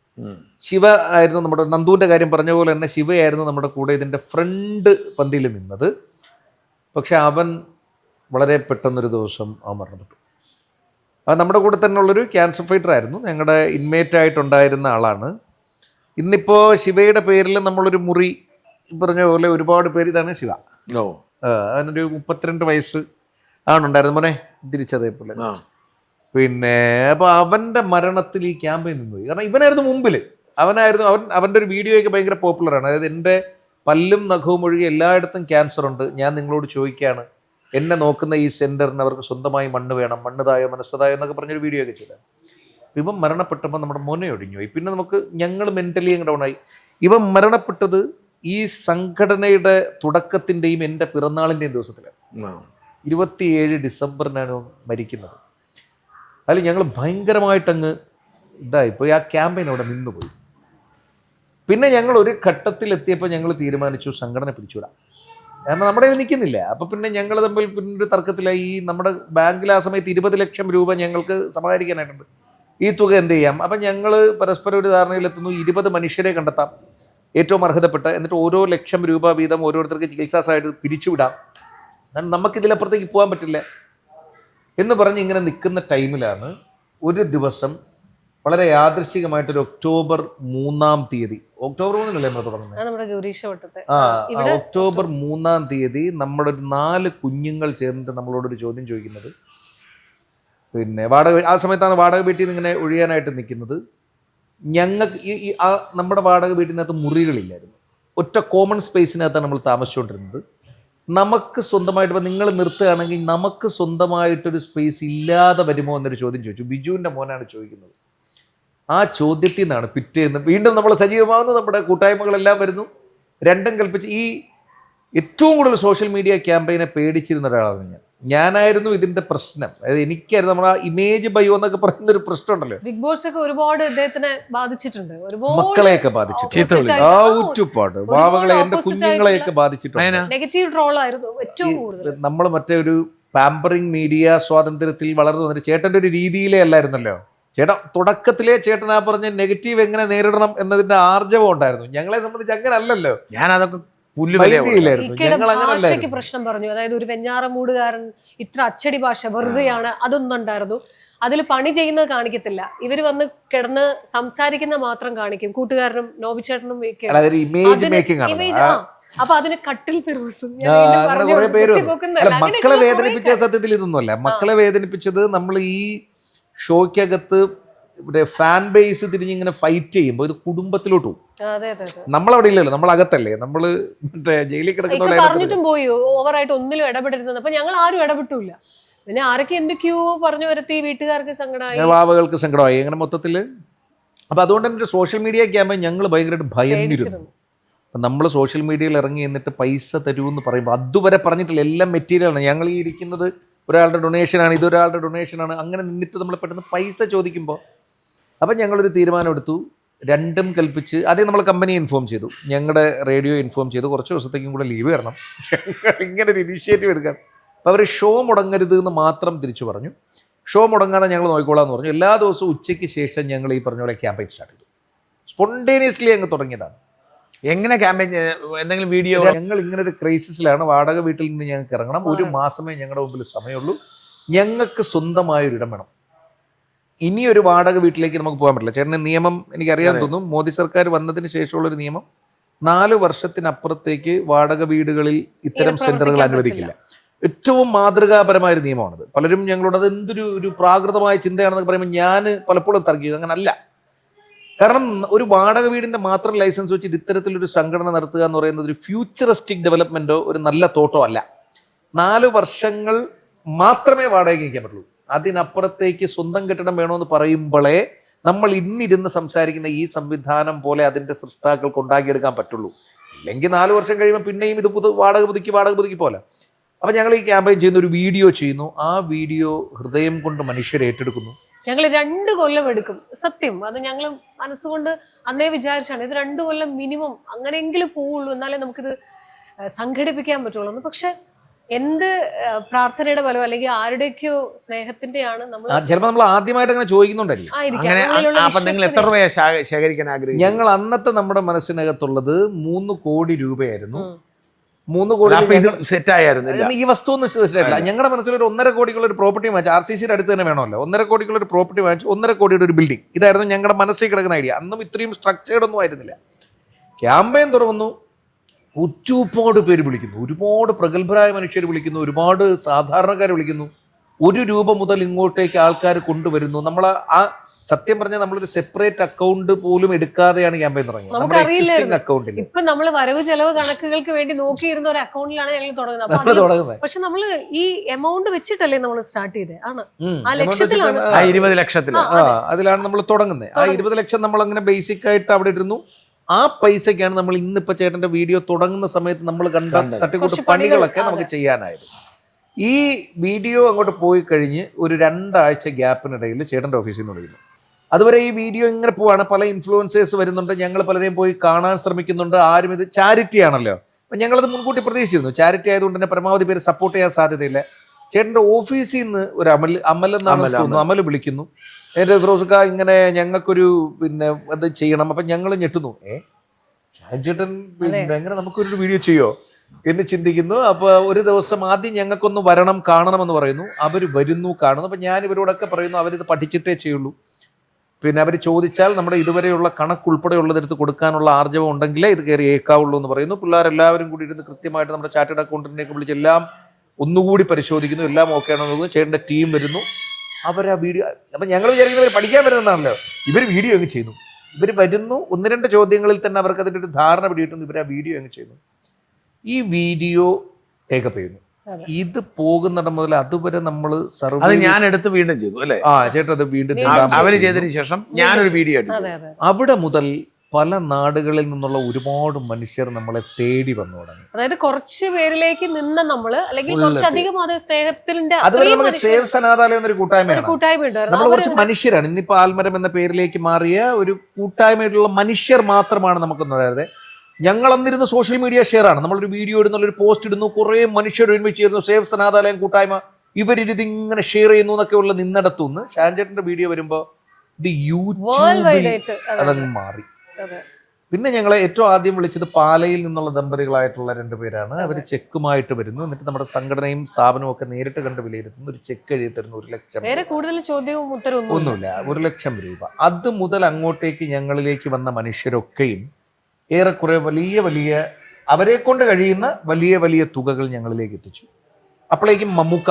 ശിവ ആയിരുന്നു നമ്മുടെ നന്ദുവിന്റെ കാര്യം പറഞ്ഞ പോലെ തന്നെ ശിവയായിരുന്നു നമ്മുടെ കൂടെ ഇതിന്റെ ഫ്രണ്ട് പന്തിയിൽ നിന്നത്. പക്ഷെ അവൻ വളരെ പെട്ടെന്നൊരു ദിവസം അവൻ മരണപ്പെട്ടു. അത് നമ്മുടെ കൂടെ തന്നെ ഉള്ളൊരു ക്യാൻസർ ഫൈറ്റർ ആയിരുന്നു, ഞങ്ങളുടെ ഇൻമേറ്റായിട്ടുണ്ടായിരുന്ന ആളാണ്. ഇന്നിപ്പോൾ ശിവയുടെ പേരിൽ നമ്മളൊരു മുറി പറഞ്ഞ പോലെ ഒരുപാട് പേര്, ഇതാണ് ശിവ. അവനൊരു 32 വയസ്സ് ആണുണ്ടായിരുന്നു മോനെ, തിരിച്ചതേപോലെ. പിന്നെ അപ്പോൾ അവൻ്റെ മരണത്തിൽ ഈ ക്യാമ്പയിൻ നിന്ന് പോയി. കാരണം ഇവനായിരുന്നു മുമ്പിൽ. അവൻ്റെ ഒരു വീഡിയോയൊക്കെ ഭയങ്കര പോപ്പുലറാണ്. അതായത് എൻ്റെ പല്ലും നഖവും ഒഴികെ എല്ലായിടത്തും ക്യാൻസർ ഉണ്ട്, ഞാൻ നിങ്ങളോട് ചോദിക്കുകയാണ്, എന്നെ നോക്കുന്ന ഈ സെൻറ്ററിന് അവർക്ക് സ്വന്തമായി മണ്ണ് വേണം, മണ്ണുതായോ മനസ്സതായോ എന്നൊക്കെ പറഞ്ഞൊരു വീഡിയോ ഒക്കെ ചെയ്താൽ. ഇവൻ മരണപ്പെട്ടപ്പോൾ നമ്മുടെ മോനെ ഒടിഞ്ഞു പോയി. പിന്നെ ഞങ്ങൾ മെൻ്റലി അങ്ങ് ഡൗൺ ആയി. ഇവൻ മരണപ്പെട്ടത് ഈ സംഘടനയുടെ തുടക്കത്തിൻ്റെയും എൻ്റെ പിറന്നാളിൻ്റെയും ദിവസത്തിലാണ്. 27 ഡിസംബറിനാണ് മരിക്കുന്നത്. അതിൽ ഞങ്ങൾ ഭയങ്കരമായിട്ടങ്ങ് ഇതായിപ്പോയി. ആ ക്യാമ്പയിൻ അവിടെ നിന്നുപോയി. പിന്നെ ഞങ്ങൾ ഒരു ഘട്ടത്തിലെത്തിയപ്പോൾ ഞങ്ങൾ തീരുമാനിച്ചു സംഘടന പിരിച്ചുവിടാം. കാരണം നമ്മുടെ കയ്യിൽ നിൽക്കുന്നില്ല. അപ്പം പിന്നെ ഞങ്ങൾ തമ്മിൽ പിന്നെ ഒരു തർക്കത്തിലായി. നമ്മുടെ ബാങ്കിൽ ആ സമയത്ത് 20 ലക്ഷം രൂപ ഞങ്ങൾക്ക് സമാഹരിക്കാനായിട്ടുണ്ട്. ഈ തുക എന്ത് ചെയ്യാം? അപ്പം ഞങ്ങൾ പരസ്പരം ഒരു ധാരണയിലെത്തുന്നു, 20 മനുഷ്യരെ കണ്ടെത്താം ഏറ്റവും അർഹതപ്പെട്ട, എന്നിട്ട് ഓരോ ലക്ഷം രൂപ വീതം ഓരോരുത്തർക്ക് ചികിത്സാ സഹായത്തിൽ പിരിച്ചുവിടാം. കാരണം നമുക്കിതിലപ്പുറത്തേക്ക് പോകാൻ പറ്റില്ല എന്ന് പറഞ്ഞ് ഇങ്ങനെ നിൽക്കുന്ന ടൈമിലാണ് ഒരു ദിവസം വളരെ യാദൃശ്ചികമായിട്ടൊരു ഒക്ടോബർ 3-ാം തീയതി, ഒക്ടോബർ 3-നല്ലേ നമ്മൾ തുടങ്ങുന്നത്? നമ്മുടെ ഗൗരീശ വട്ടത്തെ ഒക്ടോബർ 3-ാം തീയതി നമ്മുടെ ഒരു 4 കുഞ്ഞുങ്ങൾ ചേർന്നിട്ട് നമ്മളോടൊരു ചോദ്യം ചോദിക്കുന്നത്. പിന്നെ ആ സമയത്താണ് വാടക വീട്ടിൽ നിന്ന് ഇങ്ങനെ ഒഴിയാനായിട്ട് നിൽക്കുന്നത്. ഞങ്ങൾക്ക് നമ്മുടെ വാടക വീട്ടിനകത്ത് മുറികളില്ലായിരുന്നു, ഒറ്റ കോമൺ സ്പേസിനകത്താണ് നമ്മൾ താമസിച്ചുകൊണ്ടിരുന്നത്. നമുക്ക് സ്വന്തമായിട്ട് ഇപ്പം നിങ്ങൾ നിർത്തുകയാണെങ്കിൽ നമുക്ക് സ്വന്തമായിട്ടൊരു സ്പേസ് ഇല്ലാതെ വരുമോ എന്നൊരു ചോദ്യം ചോദിച്ചു. ബിജുവിൻ്റെ മോനാണ് ചോദിക്കുന്നത്. ആ ചോദ്യത്തിൽ നിന്നാണ് പിറ്റേന്ന് വീണ്ടും നമ്മൾ സജീവമാകുന്നു, നമ്മുടെ കൂട്ടായ്മകളെല്ലാം വരുന്നു. രണ്ടും കൽപ്പിച്ച് ഈ ഏറ്റവും കൂടുതൽ സോഷ്യൽ മീഡിയ ക്യാമ്പയിനെ പേടിച്ചിരുന്ന ഒരാളാണ് ഞാനായിരുന്നു ഇതിന്റെ പ്രശ്നം. അതായത് എനിക്കായിരുന്നു നമ്മുടെ ഇമേജ് ബയോ എന്നൊക്കെ പറയുന്നൊരു പ്രശ്നം ഉണ്ടല്ലോ. ബിഗ് ബോസ് ഒക്കെ ഒരുപാട് ഇദ്ദേഹത്തിനെ ബാധിച്ചിട്ടുണ്ട്, മക്കളെയൊക്കെ ബാധിച്ചിട്ടുണ്ട്, ആ ഊറ്റുപാട് വാവകളെ എന്റെ കുഞ്ഞുങ്ങളെയൊക്കെ ബാധിച്ചിട്ടുണ്ട്. നെഗറ്റീവ് ട്രോൾ ആയിരുന്നു ഏറ്റവും കൂടുതൽ. നമ്മൾ മറ്റേ ഒരു പാമ്പറിങ് മീഡിയ സ്വാതന്ത്ര്യത്തിൽ വളർന്നു വന്നിട്ട് ചേട്ടന്റെ ഒരു രീതിയിലേ അല്ലായിരുന്നല്ലോ. ചേട്ടൻ തുടക്കത്തിലേ ചേട്ടൻ ആ പറഞ്ഞ നെഗറ്റീവ് എങ്ങനെ നേരിടണം എന്നതിന്റെ ആർജവം ഉണ്ടായിരുന്നു. ഞങ്ങളെ സംബന്ധിച്ച് അങ്ങനെ അല്ലല്ലോ. ഞാൻ അതൊക്കെ ഭാഷയ്ക്ക് പ്രശ്നം പറഞ്ഞു. അതായത് ഒരു വെഞ്ഞാറമൂടുകാരൻ ഇത്ര അച്ചടി ഭാഷ വെറുതെയാണ്, അതൊന്നും ഉണ്ടായിരുന്നു. അതിൽ പണി ചെയ്യുന്നത് കാണിക്കത്തില്ല, ഇവര് വന്ന് കിടന്ന് സംസാരിക്കുന്ന മാത്രം കാണിക്കും. കൂട്ടുകാരനും നോബിച്ചേട്ടനും അപ്പൊ അതിന് കട്ടിൽ ഫിറോസും മക്കളെ വേദനിപ്പിച്ച സത്യത്തിൽ ഇതൊന്നുമല്ല. മക്കളെ വേദനിപ്പിച്ചത് നമ്മൾ ഈ ഷോയ്ക്കകത്ത് ഫാൻ ബേസ് തിരിഞ്ഞിങ്ങനെ ഫൈറ്റ് ചെയ്യുമ്പോൾ ഇത് കുടുംബത്തിലോട്ട് പോകും. നമ്മളവിടെ ഇല്ലല്ലോ, നമ്മൾ അകത്തല്ലേ, നമ്മള് മറ്റേ ജയിലിൽ കിടക്കുന്ന. പറഞ്ഞിട്ടും പോയി ഓവറായിട്ട് ഒന്നിലും ഇടപെടരുത്. അപ്പൊ ഞങ്ങൾ ആരും ഇടപെട്ടില്ല. പിന്നെ ആരൊക്കെ എന്തൊക്കെയോ പറഞ്ഞു വരുത്തി, വീട്ടുകാർക്ക് സങ്കടമായി, വാവകൾക്ക് സങ്കടമായി, അങ്ങനെ മൊത്തത്തില്. അപ്പൊ അതുകൊണ്ട് തന്നെ ഒരു സോഷ്യൽ മീഡിയ ക്യാമ്പയിൻ ഞങ്ങൾ ഭയങ്കരമായിട്ട് ഭയന്നിരുന്നു. അപ്പം നമ്മൾ സോഷ്യൽ മീഡിയയിൽ ഇറങ്ങി എന്നിട്ട് പൈസ തരുമെന്ന് പറയുമ്പോൾ അതുവരെ പറഞ്ഞിട്ടില്ല, എല്ലാം മെറ്റീരിയലാണ്. ഞങ്ങൾ ഈ ഇരിക്കുന്നത് ഒരാളുടെ ഡൊണേഷനാണ്, ഇതൊരാളുടെ ഡൊണേഷനാണ്. അങ്ങനെ നിന്നിട്ട് നമ്മൾ പെട്ടെന്ന് പൈസ ചോദിക്കുമ്പോൾ അപ്പം ഞങ്ങളൊരു തീരുമാനം എടുത്തു. രണ്ടും കൽപ്പിച്ച് ആദ്യം നമ്മൾ കമ്പനി ഇൻഫോം ചെയ്തു, ഞങ്ങളുടെ റേഡിയോ ഇൻഫോം ചെയ്തു, കുറച്ച് ദിവസത്തേക്കും കൂടെ ലീവ് തരണം, ഞങ്ങൾ ഇങ്ങനെ ഒരു ഇനീഷ്യേറ്റീവ് എടുക്കാൻ. അപ്പോൾ അവർ ഷോ മുടങ്ങരുത് എന്ന് മാത്രം തിരിച്ചു പറഞ്ഞു. ഷോ മുടങ്ങാതെ ഞങ്ങൾ നോക്കിക്കോളാമെന്ന് പറഞ്ഞു. എല്ലാ ദിവസവും ഉച്ചയ്ക്ക് ശേഷം ഞങ്ങൾ ഈ പറഞ്ഞ പോലെ ക്യാമ്പയിൻ സ്റ്റാർട്ട് ചെയ്തു. സ്പോണ്ടേനിയസ്ലി അങ്ങ് തുടങ്ങിയതാണ്. എങ്ങനെ ക്യാമ്പയിൻ, എന്തെങ്കിലും വീഡിയോ? ഞങ്ങൾ ഇങ്ങനെ ഒരു ക്രൈസിസിലാണ്, വാടക വീട്ടിൽ നിന്ന് ഞങ്ങൾക്ക് ഇറങ്ങണം, 1 മാസമേ ഞങ്ങളുടെ മുമ്പിൽ സമയമുള്ളൂ, ഞങ്ങൾക്ക് സ്വന്തമായൊരിടം വേണം. ഇനിയൊരു വാടക വീട്ടിലേക്ക് നമുക്ക് പോകാൻ പറ്റില്ല. ചേട്ടന് നിയമം എനിക്കറിയാൻ തോന്നും, മോദി സർക്കാർ വന്നതിന് ശേഷമുള്ളൊരു നിയമം 4 വർഷത്തിനപ്പുറത്തേക്ക് വാടക വീടുകളിൽ ഇത്തരം സെന്ററുകൾ അനുവദിക്കില്ല. ഏറ്റവും മാതൃകാപരമായൊരു നിയമമാണത്. പലരും ഞങ്ങളോട് അത് എന്തൊരു പ്രാകൃതമായ ചിന്തയാണെന്നൊക്കെ പറയുമ്പോൾ ഞാൻ പലപ്പോഴും തർക്കിക്കും. അങ്ങനെ അല്ല. കാരണം ഒരു വാടക വീടിന്റെ മാത്രം ലൈസൻസ് വെച്ചിട്ട് ഇത്തരത്തിലൊരു സംഘടന നടത്തുക എന്ന് പറയുന്നത് ഒരു ഫ്യൂച്ചറിസ്റ്റിക് ഡെവലപ്മെന്റോ ഒരു നല്ല തോട്ടോ അല്ല. 4 വർഷങ്ങൾ മാത്രമേ വാടകയ്ക്ക് നിൽക്കാൻ പറ്റുള്ളൂ. അതിനപ്പുറത്തേക്ക് സ്വന്തം കെട്ടിടം വേണമെന്ന് പറയുമ്പോഴേ നമ്മൾ ഇന്നിരുന്ന് സംസാരിക്കുന്ന ഈ സംവിധാനം പോലെ അതിന്റെ സൃഷ്ടാക്കൾക്ക് ഉണ്ടാക്കിയെടുക്കാൻ പറ്റുള്ളൂ. ഇല്ലെങ്കിൽ 4 വർഷം കഴിയുമ്പോൾ പിന്നെയും ഇത് വാടക പുതുക്കി പോലെ. അപ്പൊ ഞങ്ങൾ ഈ ക്യാമ്പയിൻ ചെയ്യുന്ന ഒരു വീഡിയോ ചെയ്യുന്നു. ആ വീഡിയോ ഹൃദയം കൊണ്ട് മനുഷ്യരെ ഏറ്റെടുക്കുന്നു. ഞങ്ങൾ 2 കൊല്ലം എടുക്കും, സത്യം. അത് ഞങ്ങൾ മനസ്സുകൊണ്ട് അന്നേ വിചാരിച്ചാണ് ഇത് 2 കൊല്ലം മിനിമം അങ്ങനെയെങ്കിലും പോവുള്ളൂ, എന്നാലേ നമുക്കിത് സംഘടിപ്പിക്കാൻ പറ്റുള്ളൂ. പക്ഷെ എന്ത് പ്രാർത്ഥനയുടെ ബലം അല്ലെങ്കിൽ ആരുടെയൊക്കെയോ സ്നേഹത്തിന്റെയാണ് നമ്മൾ ചിലപ്പോൾ നമ്മൾ ആദ്യമായിട്ട് അങ്ങനെ ചോദിക്കുന്നുണ്ടല്ലോ. നിങ്ങൾ എത്ര രൂപ ശേഖരിക്കാൻ ആഗ്രഹിക്കും? ഞങ്ങൾ അന്നത്തെ നമ്മുടെ മനസ്സിനകത്തുള്ളത് 3 കോടി രൂപയായിരുന്നു. 3 കോടി സെറ്റായിരുന്നു. ഈ വസ്തു ഒന്നും സെറ്റായില്ല. ഞങ്ങളുടെ മനസ്സിലൊരു 1.5 കോടിക്കുള്ള ഒരു പ്രോപ്പർട്ടി വാങ്ങിച്ചു, RCCയുടെ അടുത്ത് തന്നെ വേണമല്ലോ. 1.5 കോടിക്കുള്ള ഒരു പ്രോപ്പർട്ടി വാങ്ങിച്ചു, 1.5 കോടിയുടെ ഒരു ബിൽഡിംഗ്. ഇതായിരുന്നു ഞങ്ങളുടെ മനസ്സിൽ കിടക്കുന്ന ഐഡിയ. അന്നും ഇത്രയും സ്ട്രക്ചേർഡ് ഒന്നും ആയിരുന്നില്ല. ക്യാമ്പയിൻ തുടങ്ങുന്നു, ഒരുപാട് പേര് വിളിക്കുന്നു, ഒരുപാട് പ്രഗത്ഭരായ മനുഷ്യർ വിളിക്കുന്നു, ഒരുപാട് സാധാരണക്കാർ വിളിക്കുന്നു. 1 രൂപ മുതൽ ഇങ്ങോട്ടേക്ക് ആൾക്കാർ കൊണ്ടുവരുന്നു. നമ്മൾ ആ സത്യം പറഞ്ഞാൽ നമ്മളൊരു സെപ്പറേറ്റ് അക്കൗണ്ട് പോലും എടുക്കാതെയാണ് ക്യാമ്പയിൻ തുടങ്ങിയത്. അക്കൗണ്ടിൽ ഇപ്പൊ നമ്മൾ വരവ് ചെലവ് കണക്കുകൾക്ക് വേണ്ടി നോക്കിയിരുന്ന ഒരു അക്കൗണ്ടിലാണ് ഞങ്ങൾ തുടങ്ങുന്നത്. പക്ഷെ നമ്മൾ ഈ എമൗണ്ട് വെച്ചിട്ടല്ലേ നമ്മൾ സ്റ്റാർട്ട് ചെയ്തത്. ആണ് ആ ലക്ഷത്തിലാണ്, 20 ലക്ഷത്തില് അതിലാണ് നമ്മൾ തുടങ്ങുന്നത്. ആ 20 ലക്ഷം നമ്മൾ അങ്ങനെ ബേസിക് ആയിട്ട് അവിടെ ഇട്ടിരുന്നു. ആ പൈസക്കാണ് നമ്മൾ ഇന്നിപ്പോ ചേട്ടന്റെ വീഡിയോ തുടങ്ങുന്ന സമയത്ത് നമ്മൾ കണ്ട തട്ടിക്കൂട്ട് പണികളൊക്കെ നമുക്ക് ചെയ്യാനായത്. ഈ വീഡിയോ അങ്ങോട്ട് പോയി കഴിഞ്ഞ് ഒരു 2 ആഴ്ച ഗ്യാപ്പിനിടയിൽ ചേട്ടന്റെ ഓഫീസിൽ നിന്ന് വിളിക്കുന്നു. അതുവരെ ഈ വീഡിയോ ഇങ്ങനെ പോവാണ്, പല ഇൻഫ്ലുവൻസേഴ്സ് വരുന്നുണ്ട്, ഞങ്ങൾ പലരെയും പോയി കാണാൻ ശ്രമിക്കുന്നുണ്ട്. ആരും ഇത് ചാരിറ്റി ആണല്ലോ, അപ്പം ഞങ്ങളത് മുൻകൂട്ടി പ്രതീക്ഷിച്ചിരുന്നു. ചാരിറ്റി ആയതുകൊണ്ട് തന്നെ പരമാവധി പേര് സപ്പോർട്ട് ചെയ്യാൻ സാധ്യതയില്ല. ചേട്ടൻ്റെ ഓഫീസിൽ നിന്ന് ഒരു അമൽ എന്നാണ് തോന്നുന്നു, അമൽ വിളിക്കുന്നു. എൻ്റെ ഫിറോസ്ക്ക ഇങ്ങനെ ഞങ്ങൾക്കൊരു അത് ചെയ്യണം. അപ്പം ഞങ്ങൾ ഞെട്ടുന്നു, ചേട്ടൻ എങ്ങനെ നമുക്കൊരു വീഡിയോ ചെയ്യോ എന്ന് ചിന്തിക്കുന്നു. അപ്പോൾ ഒരു ദിവസം ആദ്യം ഞങ്ങൾക്കൊന്ന് വരണം, കാണണമെന്ന് പറയുന്നു. അവർ വരുന്നു, കാണുന്നു. അപ്പം ഞാൻ ഇവരോടൊക്കെ പറയുന്നു അവരിത് പഠിച്ചിട്ടേ ചെയ്യുള്ളൂ. പിന്നെ അവർ ചോദിച്ചാൽ നമ്മുടെ ഇതുവരെയുള്ള കണക്കുൾപ്പെടെയുള്ളതെടുത്ത് കൊടുക്കാനുള്ള ആർജവം ഉണ്ടെങ്കിലേ ഇത് കയറി ഏക്കാവുള്ളൂ എന്ന് പറയുന്നു. പിള്ളേരെല്ലാവരും കൂടി ഇരുന്ന് കൃത്യമായിട്ട് നമ്മുടെ ചാർട്ടേഡ് അക്കൗണ്ടന്റിനെയൊക്കെ വിളിച്ച് എല്ലാം ഒന്നുകൂടി പരിശോധിക്കുന്നു, എല്ലാം ഓക്കെ ആണോ നോക്കുന്നു. ചേട്ടൻ്റെ ടീം വരുന്നു, അവർ ആ വീഡിയോ, അപ്പം ഞങ്ങൾ വിചാരിക്കുന്നത് പഠിക്കാൻ വരുന്നതാണല്ലോ, ഇവർ വീഡിയോ അങ്ങ് ചെയ്യുന്നു. ഇവർ വരുന്നു, 1-2 ചോദ്യങ്ങളിൽ തന്നെ അവർക്ക് അതിൻ്റെ ഒരു ധാരണ പിടിയിട്ടുന്നു, ഇവർ ആ വീഡിയോ അങ്ങ് ചെയ്യുന്നു. ഈ വീഡിയോ ടേക്കപ്പ് ചെയ്യുന്നു. ഇത് പോകുന്നിടം മുതൽ അതുവരെ നമ്മൾ അത് ഞാൻ എടുത്ത് വീണ്ടും ചെയ്തു അല്ലേ? ചേട്ടൻ അത് വീണ്ടും അവര് ചെയ്തതിന് ശേഷം ഞാനൊരു വീഡിയോ എടുത്തു. അവിടെ മുതൽ പല നാടുകളിൽ നിന്നുള്ള ഒരുപാട് മനുഷ്യർ നമ്മളെ തേടി വന്നു തുടങ്ങി. അതായത് കുറച്ച് പേരിലേക്ക് നിന്ന നമ്മള്, അല്ലെങ്കിൽ കുറച്ചധികം അത് സ്നേഹത്തിന്റെ അതുവരെ നമുക്ക് സേവ് സനാഥാലയം എന്നൊരു കൂട്ടായ്മയാണ്. കൂട്ടായ്മ നമ്മൾ കുറച്ച് മനുഷ്യരാണ്. ഇന്നിപ്പോ ആൽമരം എന്ന പേരിലേക്ക് മാറിയ ഒരു കൂട്ടായ്മയായിട്ടുള്ള മനുഷ്യർ മാത്രമാണ് നമുക്കൊന്നുണ്ടായത്. ഞങ്ങൾ അന്നിരുന്ന് സോഷ്യൽ മീഡിയ ഷെയർ ആണ്. നമ്മളൊരു വീഡിയോ ഇടുന്നു, ഒരു പോസ്റ്റ് ഇടുന്നു, കുറേ മനുഷ്യർ ഒരുമിച്ച് ചേരുന്നു, സേവ് സനാഥാലയം കൂട്ടായ്മ, ഇവരിതിങ്ങനെ ഷെയർ ചെയ്യുന്നു എന്നൊക്കെ ഉള്ള നിന്നിടത്തുനിന്ന് ഷാൻചേട്ടന്റെ വീഡിയോ വരുമ്പോ ഇത് യൂട്യൂബിൽ അതങ്ങ് മാറി. പിന്നെ ഞങ്ങളെ ഏറ്റവും ആദ്യം വിളിച്ചത് പാലയിൽ നിന്നുള്ള ദമ്പതികളായിട്ടുള്ള 2 പേരാണ്. അവർ ചെക്കുമായിട്ട് വരുന്നു. എന്നിട്ട് നമ്മുടെ സംഘടനയും സ്ഥാപനവും ഒക്കെ നേരിട്ട് കണ്ട് വിലയിരുത്തുന്നു. ഒരു ചെക്ക് എഴുതി തരുന്നു, 1 ലക്ഷം. വേറെ കൂടുതൽ ചോദ്യവും ഉത്തരവും ഒന്നുമില്ല, 1 ലക്ഷം രൂപ. അത് മുതൽ അങ്ങോട്ടേക്ക് ഞങ്ങളിലേക്ക് വന്ന മനുഷ്യരൊക്കെയും ഏറെക്കുറെ വലിയ വലിയ അവരെ കൊണ്ട് കഴിയുന്ന വലിയ വലിയ തുകകൾ ഞങ്ങളിലേക്ക് എത്തിച്ചു. അപ്പോഴേക്കും മമ്മൂക്ക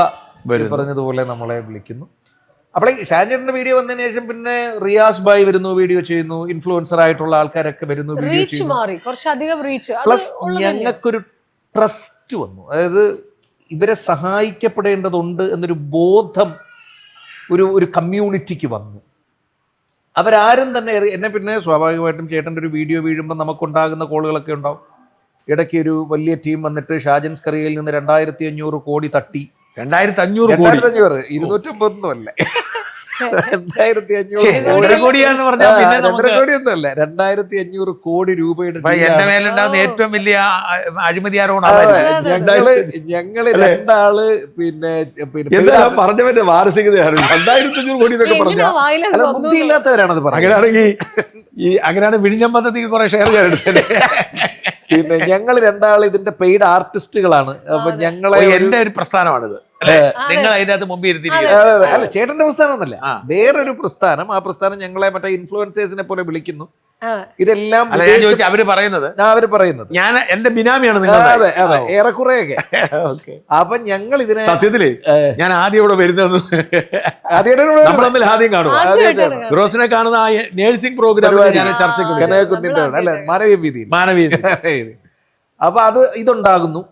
പറഞ്ഞതുപോലെ നമ്മളെ വിളിക്കുന്നു. അപ്പോഴേക്ക് ഷാൻചേട്ടന്റെ വീഡിയോ വന്നതിന് ശേഷം പിന്നെ റിയാസ് ഭായ് വരുന്നു, വീഡിയോ ചെയ്യുന്നു, ഇൻഫ്ലുവൻസർ ആയിട്ടുള്ള ആൾക്കാരൊക്കെ വരുന്നു, വീഡിയോ ചെയ്യുന്നു. പ്ലസ് ഞങ്ങൾക്കൊരു ട്രസ്റ്റ് വന്നു. അതായത് ഇവരെ സഹായിക്കപ്പെടേണ്ടതുണ്ട് എന്നൊരു ബോധം ഒരു കമ്മ്യൂണിറ്റിക്ക് വന്നു. അവരാരും തന്നെ എന്നെ പിന്നെ സ്വാഭാവികമായിട്ടും ചേട്ടൻ്റെ ഒരു വീഡിയോ വീഴുമ്പോൾ നമുക്കുണ്ടാകുന്ന കോളുകളൊക്കെ ഉണ്ടാവും. ഇടയ്ക്ക് ഒരു വലിയ ടീം വന്നിട്ട് ഷാജൻ സ്കറിയയിൽ നിന്ന് 2500 കോടി തട്ടി. 2500 250 അല്ല, 2500 കോടിയാന്ന് പറഞ്ഞാൽ 2500 കോടി രൂപയുടെ എന്റെ മേലുണ്ടാകുന്ന ഏറ്റവും വലിയ അഴിമതി ഞങ്ങള് 2 ആള് പിന്നെ പറഞ്ഞവന്റെ മാനസികതയാണ് 2500 കോടി എന്നൊക്കെ പറഞ്ഞ ബുദ്ധിയില്ലാത്തവരാണത് പറഞ്ഞത്. അങ്ങനെയാണെങ്കിൽ അങ്ങനെയാണ് വിഴിഞ്ഞം പദ്ധതിക്ക് കുറെ ഷെയർ ഞാൻ എടുത്തത്. പിന്നെ ഞങ്ങൾ 2 ആള് ഇതിന്റെ പെയ്ഡ് ആർട്ടിസ്റ്റുകളാണ്. അപ്പൊ ഞങ്ങളെ എന്റെ ഒരു പ്രസ്ഥാനമാണിത്. നിങ്ങൾ അതിന്റെ അകത്ത് മുമ്പ് അല്ല, ചേട്ടന്റെ പ്രസ്ഥാനം ഒന്നല്ല, വേറൊരു പ്രസ്ഥാനം. ആ പ്രസ്ഥാനം ഞങ്ങളെ മറ്റേ ഇൻഫ്ലുവൻസേഴ്സിനെ പോലെ വിളിക്കുന്നു. ഇതെല്ലാം അവര് പറയുന്നത് ഞാൻ എന്റെ ബിനാമിയാണ് നിങ്ങൾ. അതെ അതെ, ഏറെക്കുറെയൊക്കെ. അപ്പൊ ഞങ്ങൾ ഇതിനെ സത്യത്തില് ഞാൻ ആദ്യം ഇവിടെ വരുന്നത് നമ്മൾ തമ്മിൽ ആദ്യം കാണും. ഫിറോസിനെ കാണുന്ന ആ നേഴ്സിംഗ് പ്രോഗ്രാമിൽ ഞാൻ ചർച്ചയ്ക്ക് മാനവീയ. അപ്പൊ ഇതുണ്ടാകുന്നു.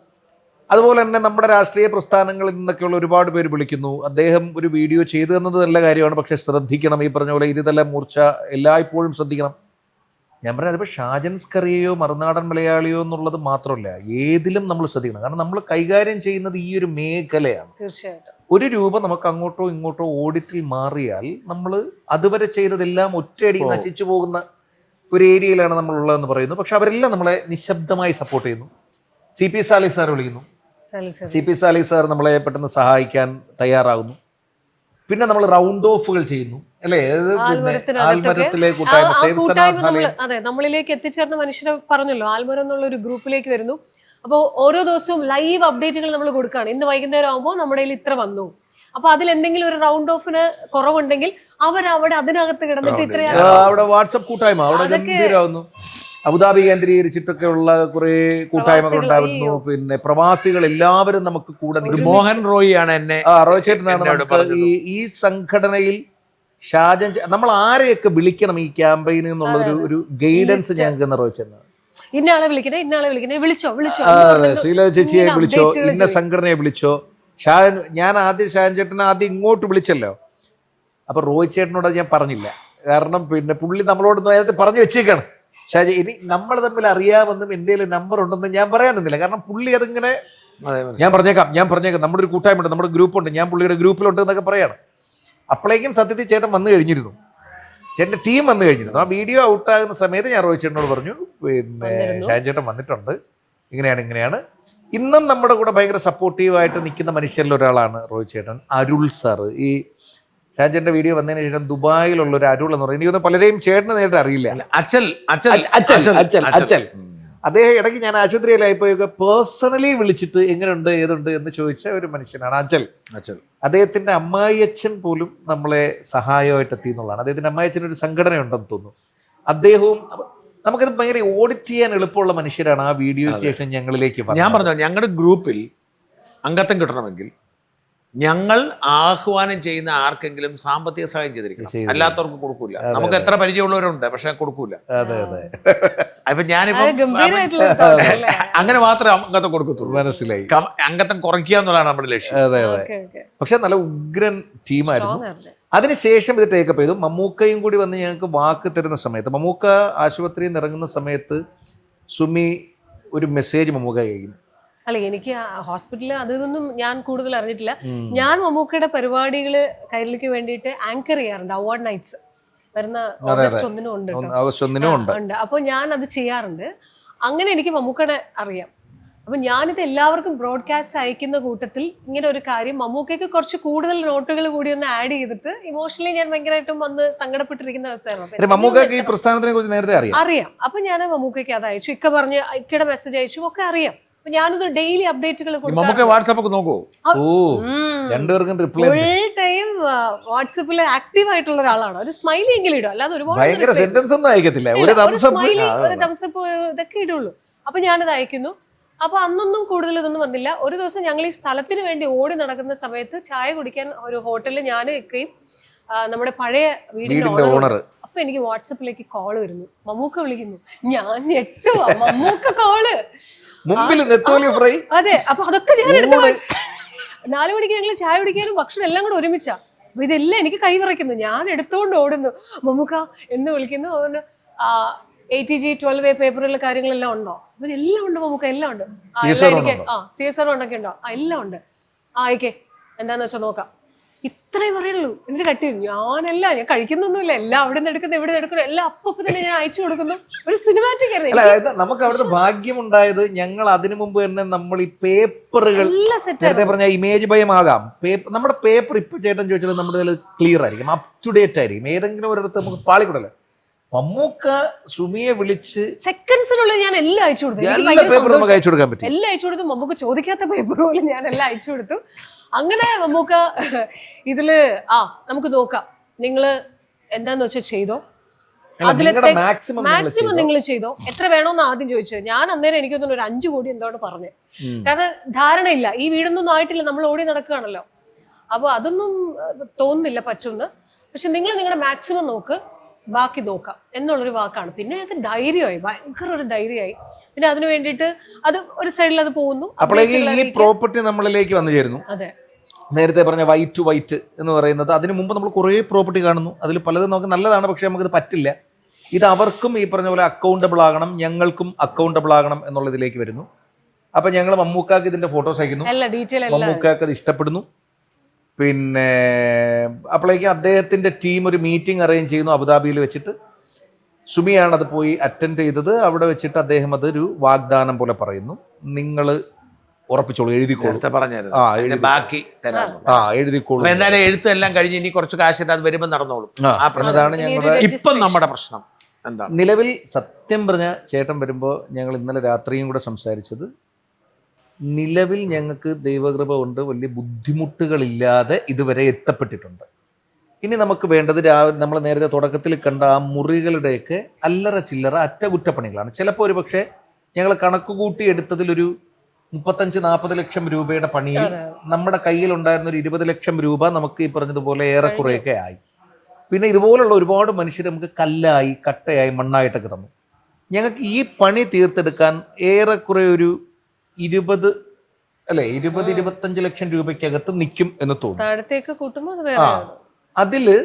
അതുപോലെ തന്നെ നമ്മുടെ രാഷ്ട്രീയ പ്രസ്ഥാനങ്ങളിൽ നിന്നൊക്കെയുള്ള ഒരുപാട് പേര് വിളിക്കുന്നു. അദ്ദേഹം ഒരു വീഡിയോ ചെയ്തു തന്നത് നല്ല കാര്യമാണ്, പക്ഷെ ശ്രദ്ധിക്കണം, ഈ പറഞ്ഞ പോലെ ഇരുതല മൂർച്ച എല്ലായ്പ്പോഴും ശ്രദ്ധിക്കണം. ഞാൻ പറഞ്ഞത് അതിപ്പോൾ ഷാജൻ സ്കറിയയോ മറുനാടൻ മലയാളിയോ എന്നുള്ളത് മാത്രമല്ല, ഏതിലും നമ്മൾ ശ്രദ്ധിക്കണം. കാരണം നമ്മൾ കൈകാര്യം ചെയ്യുന്നത് ഈ ഒരു മേഖലയാണ്. തീർച്ചയായിട്ടും 1 രൂപ നമുക്ക് അങ്ങോട്ടോ ഇങ്ങോട്ടോ ഓഡിറ്റിൽ മാറിയാൽ നമ്മൾ അതുവരെ ചെയ്തതെല്ലാം ഒറ്റയടി നശിച്ചു പോകുന്ന ഒരു ഏരിയയിലാണ് നമ്മളുള്ളതെന്ന് പറയുന്നു. പക്ഷെ അവരെല്ലാം നമ്മളെ നിശബ്ദമായി സപ്പോർട്ട് ചെയ്യുന്നു. CP സാലി സാർ വിളിക്കുന്നു. CP സാലി സാർ നമ്മളെ പെട്ടെന്ന് സഹായിക്കാൻ തയ്യാറാകുന്നു. പിന്നെ നമ്മൾ റൗണ്ട് ഓഫുകൾ ചെയ്യുന്നു അല്ലേ? ആൽമരത്തിലെ കൂട്ടായ്മ സേവ് സനാഥാലയം. അതെ, നമ്മളിലേക്ക് എത്തിച്ചേർന്ന മനുഷ്യരെ പറഞ്ഞല്ലോ, ആൽമരം എന്നുള്ള ഒരു ഗ്രൂപ്പിലേക്ക് വരുന്നു. അപ്പോൾ ഓരോ ദിവസവും ലൈവ് അപ്ഡേറ്റുകൾ നമ്മൾ കൊടുക്കുകയാണ്. ഇന്ന് വൈകുന്നേരം ആകുമ്പോൾ നമ്മുടെ കയ്യിൽ ഇത്ര വന്നു. അപ്പൊ അതിൽ എന്തെങ്കിലും ഒരു റൗണ്ട് ഓഫിന് കുറവുണ്ടെങ്കിൽ അവരവിടെ അതിനകത്ത് കിടന്നിട്ട് അവിടെ വാട്സപ്പ് കൂട്ടായ്മ അവിടെ ഗംഭീരമാവുന്നു. അബുദാബി കേന്ദ്രീകരിച്ചിട്ടൊക്കെ ഉള്ള കുറെ കൂട്ടായ്മകൾ ഉണ്ടാകുന്നു. പിന്നെ പ്രവാസികൾ എല്ലാവരും നമുക്ക് കൂടെ നിൽക്കും. മോഹൻ റോയി ആണ് എന്നെ, റോയ് ചേട്ടനാണ് ഈ സംഘടനയിൽ. ഷാജൻ നമ്മൾ ആരെയൊക്കെ വിളിക്കണം ഈ ക്യാമ്പയിന് എന്നുള്ള ഒരു ഗൈഡൻസ് ഞങ്ങൾക്ക് റോയ് ചേട്ടനാണ്. ഇന്നയാളെ വിളിക്കണേ വിളിച്ചോ. അതെ, ശ്രീലത ചേച്ചിയെ വിളിച്ചോ, ഇന്ന സംഘടനയെ വിളിച്ചോ. ഞാൻ ഷാജൻ ചേട്ടനെ ആദ്യം ഇങ്ങോട്ട് വിളിച്ചല്ലോ. അപ്പൊ റോയ് ചേട്ടനോട് ഞാൻ പറഞ്ഞില്ല, കാരണം പിന്നെ പുള്ളി നമ്മളോട് നേരത്തെ പറഞ്ഞു വെച്ചേക്കാണ്. ഷാജി, ഇനി നമ്മൾ തമ്മിൽ അറിയാമെന്നും എന്തെങ്കിലും നമ്പർ ഉണ്ടെന്നും ഞാൻ പറയാൻ നിന്നില്ല. കാരണം പുള്ളി അതിങ്ങനെ ഞാൻ പറഞ്ഞേക്കാം നമ്മുടെ ഒരു കൂട്ടായ്മ, നമ്മുടെ ഗ്രൂപ്പുണ്ട്, ഞാൻ പുള്ളിയുടെ ഗ്രൂപ്പിലുണ്ട് എന്നൊക്കെ പറയാണ്. അപ്പോഴേക്കും സത്യത്തിൽ ചേട്ടൻ വന്നു കഴിഞ്ഞിരുന്നു, ചേട്ടൻ്റെ ടീം വന്നു കഴിഞ്ഞിരുന്നു. ആ വീഡിയോ ഔട്ടാകുന്ന സമയത്ത് ഞാൻ റോയ് ചേട്ടനോട് പറഞ്ഞു, പിന്നെ ഷാജൻ ചേട്ടൻ വന്നിട്ടുണ്ട്, ഇങ്ങനെയാണ്. ഇന്നും നമ്മുടെ കൂടെ ഭയങ്കര സപ്പോർട്ടീവായിട്ട് നിൽക്കുന്ന മനുഷ്യരിൽ ഒരാളാണ് റോയ് ചേട്ടൻ. അരുൾ സാറ്, ഈ ഷാജന്റെ വീഡിയോ വന്നതിന് ശേഷം ദുബായിലുള്ള ഒരു അരുൾ എന്ന് പറയുന്നത് എനിക്ക് പലരെയും ചേട്ടന് നേരിട്ട് അറിയില്ല. അദ്ദേഹം ഇടയ്ക്ക് ഞാൻ ആശുപത്രിയിലായപ്പോഴൊക്കെ പേഴ്സണലി വിളിച്ചിട്ട് എങ്ങനെയുണ്ട് ഏതുണ്ട് എന്ന് ചോദിച്ച ഒരു മനുഷ്യനാണ് അച്ചൽ. അദ്ദേഹത്തിന്റെ അമ്മായിയച്ഛൻ പോലും നമ്മളെ സഹായമായിട്ട് എത്തി എന്നുള്ളതാണ്. അദ്ദേഹത്തിന്റെ അമ്മായിയച്ഛന് ഒരു സംഘടന ഉണ്ടെന്ന് തോന്നുന്നു. അദ്ദേഹവും നമുക്കത് ഭയങ്കര ഓഡിറ്റ് ചെയ്യാൻ എളുപ്പമുള്ള മനുഷ്യരാണ്. ആ വീഡിയോയ്ക്ക് ശേഷം ഞങ്ങളിലേക്ക് ഞാൻ പറഞ്ഞു, ഞങ്ങളുടെ ഗ്രൂപ്പിൽ അംഗത്വം കിട്ടണമെങ്കിൽ ഞങ്ങൾ ആഹ്വാനം ചെയ്യുന്ന ആർക്കെങ്കിലും സാമ്പത്തിക സഹായം ചെയ്തിരിക്കണം, അല്ലാത്തവർക്ക് കൊടുക്കൂല. നമുക്ക് എത്ര പരിചയമുള്ളവരുണ്ട്, പക്ഷെ കൊടുക്കൂല. അതെ അതെ. അപ്പൊ ഞാനിപ്പോ അങ്ങനെ മാത്രമേ അംഗത്വം കൊടുക്കത്തുള്ളൂ. മനസ്സിലായി. അംഗത്വം കുറയ്ക്കുക എന്നുള്ളതാണ് നമ്മുടെ ലക്ഷ്യം. അതെ അതെ. പക്ഷെ നല്ല ഉഗ്രൻ ടീമായിരുന്നു. അതിനുശേഷം ഇത് ടേക്കപ്പ് ചെയ്തു. മമ്മൂക്കയും കൂടി വന്ന് ഞങ്ങൾക്ക് വാക്ക് തരുന്ന സമയത്ത്, മമ്മൂക്ക ആശുപത്രിയിൽ നിന്ന് ഇറങ്ങുന്ന സമയത്ത് സുമി ഒരു മെസ്സേജ് മമ്മൂക്ക കഴിക്കുന്നു. അല്ല, എനിക്ക് ഹോസ്പിറ്റലിൽ അതൊന്നും ഞാൻ കൂടുതൽ അറിഞ്ഞിട്ടില്ല. ഞാൻ മമ്മൂക്കയുടെ പരിപാടികൾ കൈരളിക്ക് വേണ്ടിയിട്ട് ആങ്കർ ചെയ്യാറുണ്ട്. അവാർഡ് നൈറ്റ്സ് വരുന്ന ഓഗസ്റ്റ് 1 ഉണ്ട്. അപ്പോൾ ഞാൻ അത് ചെയ്യാറുണ്ട്. അങ്ങനെ എനിക്ക് മമ്മൂക്കയുടെ അറിയാം. അപ്പൊ ഞാനിത് എല്ലാവർക്കും ബ്രോഡ്കാസ്റ്റ് അയക്കുന്ന കൂട്ടത്തിൽ ഇങ്ങനെ ഒരു കാര്യം മമ്മൂക്കയ്ക്ക് കുറച്ച് കൂടുതൽ നോട്ടുകൾ കൂടി ഒന്ന് ആഡ് ചെയ്തിട്ട് ഇമോഷണലി ഞാൻ ഭയങ്കരമായിട്ടും വന്ന് സങ്കടപ്പെട്ടിരിക്കുന്ന അവസ്ഥയാണ്. മമ്മൂക്കയ്ക്ക് ഈ പ്രസ്ഥാനത്തിനെ കുറിച്ച് നേരത്തെ അറിയാം. അപ്പൊ ഞാൻ മമ്മൂക്കയ്ക്ക് അത് അയച്ചു, ഇക്ക പറഞ്ഞ് ഇക്കയുടെ മെസ്സേജ് അയച്ചു, ഒക്കെ അറിയാം. അപ്പൊ ഞാനത് ഡെയിലി അപ്ഡേറ്റുകൾ വാട്സാപ്പ് നോക്കൂ. ഫുൾ ടൈം വാട്സാപ്പിൽ ആക്റ്റീവ് ആയിട്ടുള്ള ഒരാളാണ്. ഒരു സ്മൈലി എങ്കിലും ഇടും, അല്ലാതെ ഒരുപാട് സ്മൈലി, ഒരു തംസപ്പ് ഇതൊക്കെ ഇടുള്ളൂ. അപ്പൊ ഞാനത് അയക്കുന്നു. അപ്പൊ അന്നൊന്നും കൂടുതൽ ഇതൊന്നും വന്നില്ല. ഒരു ദിവസം ഞങ്ങൾ ഈ സ്ഥലത്തിന് വേണ്ടി ഓടി നടക്കുന്ന സമയത്ത് ചായ കുടിക്കാൻ ഒരു ഹോട്ടലിൽ ഞാനും ഇക്കയും നമ്മുടെ പഴയ വീടിന്റെ ഓണർ. അപ്പൊ എനിക്ക് വാട്സപ്പിലേക്ക് കോള് വരുന്നു, മമ്മൂക്ക വിളിക്കുന്നു. ഞാൻ ഞെട്ടുവാ, മമ്മൂക്ക കോള്. അതെ. അപ്പൊ അതൊക്കെ ഞാൻ എടുത്തു. 4 മണിക്ക് ഞങ്ങൾ ചായ കുടിക്കാനും ഭക്ഷണം എല്ലാം കൂടെ ഒരുമിച്ചാ. അപ്പൊ ഇതെല്ലാം എനിക്ക് കൈ വിറയ്ക്കുന്നു. ഞാൻ എടുത്തോണ്ട് ഓടുന്നു, മമ്മൂക്ക എന്ന് വിളിക്കുന്നു. അവന് ATG 12A പേപ്പറിലെ കാര്യങ്ങളെല്ലാം ഉണ്ടോ? അപ്പൊ എല്ലാം ഉണ്ട് മമ്മൂക്ക, എല്ലാം ഉണ്ട്. CSR ഉണ്ടൊക്കെ ഉണ്ടോ? എല്ലാം ഉണ്ട്. ആയിക്കേ, എന്താന്ന് വെച്ചാൽ നോക്കാം. ഇത്രേ പറയുള്ളൂ. എന്നിട്ട് കട്ട് ചെയ്തു. ഞാൻ കഴിക്കുന്നൊന്നുമില്ല, എല്ലാം അവിടെ നിന്ന് എടുക്കുന്നു, ഇവിടെ എടുക്കുന്നു, എല്ലാം അപ്പൊ തന്നെ ഞാൻ അയച്ചു കൊടുക്കുന്നു. ഒരു സിനിമാറ്റിക് ആയിരുന്നു. നമുക്ക് അവിടുത്തെ ഭാഗ്യമുണ്ടായത്, ഞങ്ങൾ അതിനു മുമ്പ് തന്നെ നമ്മൾ ഈ പേപ്പറുകൾ നേരത്തെ പറഞ്ഞ ഇമേജ് ഭയമാകാം. നമ്മുടെ പേപ്പർ ഇപ്പൊ ചേട്ടൻ ചോദിച്ചാൽ നമ്മുടെ ക്ലിയർ ആയിരിക്കും, അപ് ടു ഡേറ്റ് ആയിരിക്കും. ഏതെങ്കിലും ഒരിടത്ത് നമുക്ക് പാളിക്കൂടല്ലേ. മമ്മൂക്ക സുമിയെ വിളിച്ച് സെക്കൻഡ്സിനുള്ളിൽ ഞാൻ എല്ലാം അയച്ചു കൊടുത്തു. എല്ലാം അയച്ചു കൊടുത്തു. മമ്മൂക്ക ചോദിക്കാത്ത പേപ്പർ പോലും ഞാൻ എല്ലാം അയച്ചു കൊടുത്തു. അങ്ങനെ മമ്മൂക്ക ഇതില് നമുക്ക് നോക്കാം, നിങ്ങള് എന്താന്ന് വെച്ചാൽ ചെയ്തോ, അതിലത്തെ മാക്സിമം നിങ്ങൾ ചെയ്തോ, എത്ര വേണോന്ന് ആദ്യം ചോദിച്ചു. ഞാൻ അന്നേരം എനിക്ക് തോന്നുന്നു ഒരു 5 കോടി എന്തോട് പറഞ്ഞു. കാരണം ധാരണയില്ല, ഈ വീടൊന്നും ആയിട്ടില്ല, നമ്മൾ ഓടി നടക്കുകയാണല്ലോ. അപ്പൊ അതൊന്നും തോന്നുന്നില്ല പറ്റുമെന്ന്. പക്ഷെ നിങ്ങൾ നിങ്ങളുടെ മാക്സിമം നോക്ക്, ബാക്കി നോക്കാം എന്നുള്ളൊരു വാക്കാണ്. പിന്നെ ഞങ്ങൾക്ക് ധൈര്യമായി, ഭയങ്കര ഒരു ധൈര്യമായി. പിന്നെ അതിനു വേണ്ടിയിട്ട് അത് ഒരു സൈഡിൽ അത് പോകുന്നു. അപ്പോഴേക്ക് ഈ പ്രോപ്പർട്ടി നമ്മളിലേക്ക് വന്നു ചേരുന്നു. അതെ, നേരത്തെ പറഞ്ഞ വൈറ്റ് ടു വൈറ്റ് എന്ന് പറയുന്നത്, അതിനു മുമ്പ് നമ്മൾ കുറേ പ്രോപ്പർട്ടി കാണുന്നു. അതിൽ പലതും നമുക്ക് നല്ലതാണ്, പക്ഷെ നമുക്കിത് പറ്റില്ല. ഇത് അവർക്കും ഈ പറഞ്ഞ പോലെ അക്കൗണ്ടബിൾ ആകണം, ഞങ്ങൾക്കും അക്കൗണ്ടബിൾ ആകണം എന്നുള്ളതിലേക്ക് വരുന്നു. അപ്പൊ ഞങ്ങൾ മമ്മൂക്കാക്ക് ഇതിന്റെ ഫോട്ടോസ് അയക്കുന്നു, മമ്മൂക്കാക്ക് അത് ഇഷ്ടപ്പെടുന്നു. പിന്നെ അപ്പോഴേക്കും അദ്ദേഹത്തിന്റെ ടീം ഒരു മീറ്റിംഗ് അറേഞ്ച് ചെയ്യുന്നു അബുദാബിയിൽ വെച്ചിട്ട്. സുമിയാണ് അത് പോയി അറ്റൻഡ് ചെയ്തത്. അവിടെ വെച്ചിട്ട് അദ്ദേഹം അതൊരു വാഗ്ദാനം പോലെ പറയുന്നു, നിങ്ങൾ ഉറപ്പിച്ചോളൂ, എഴുതിക്കോളൂ, ബാക്കി എഴുതിക്കോളൂ. എന്തായാലും എഴുത്തെല്ലാം കഴിഞ്ഞ് ഇനി കുറച്ച് കാശ് അത് വരുമ്പോൾ നടന്നോളും. അതാണ് ഞങ്ങളുടെ ഇപ്പം നമ്മുടെ പ്രശ്നം എന്താണ് നിലവിൽ. സത്യം പറഞ്ഞ ചേട്ടൻ വരുമ്പോൾ ഞങ്ങൾ ഇന്നലെ രാത്രിയും കൂടെ സംസാരിച്ചത്, നിലവിൽ ഞങ്ങൾക്ക് ദൈവകൃപ കൊണ്ട് വലിയ ബുദ്ധിമുട്ടുകളില്ലാതെ ഇതുവരെ എത്തപ്പെട്ടിട്ടുണ്ട്. ഇനി നമുക്ക് വേണ്ടത് നമ്മൾ നേരത്തെ തുടക്കത്തിൽ കണ്ട ആ മുറികളുടെയൊക്കെ അല്ലറ ചില്ലറ അറ്റകുറ്റപ്പണികളാണ്. ചിലപ്പോൾ ഒരു പക്ഷേ ഞങ്ങൾ കണക്ക് കൂട്ടി എടുത്തതിലൊരു 35-40 ലക്ഷം രൂപയുടെ പണിയിൽ നമ്മുടെ കയ്യിലുണ്ടായിരുന്ന ഒരു 20 ലക്ഷം രൂപ നമുക്ക് ഈ പറഞ്ഞതുപോലെ ഏറെക്കുറെയൊക്കെ ആയി. പിന്നെ ഇതുപോലുള്ള ഒരുപാട് മനുഷ്യർ നമുക്ക് കല്ലായി, കട്ടയായി, മണ്ണായിട്ടൊക്കെ തന്നു. ഞങ്ങൾക്ക് ഈ പണി തീർത്തെടുക്കാൻ ഏറെക്കുറെ ഒരു 20-25 ലക്ഷം രൂപയ്ക്കകത്ത് നിൽക്കും എന്ന് തോന്നുന്നു. അതില്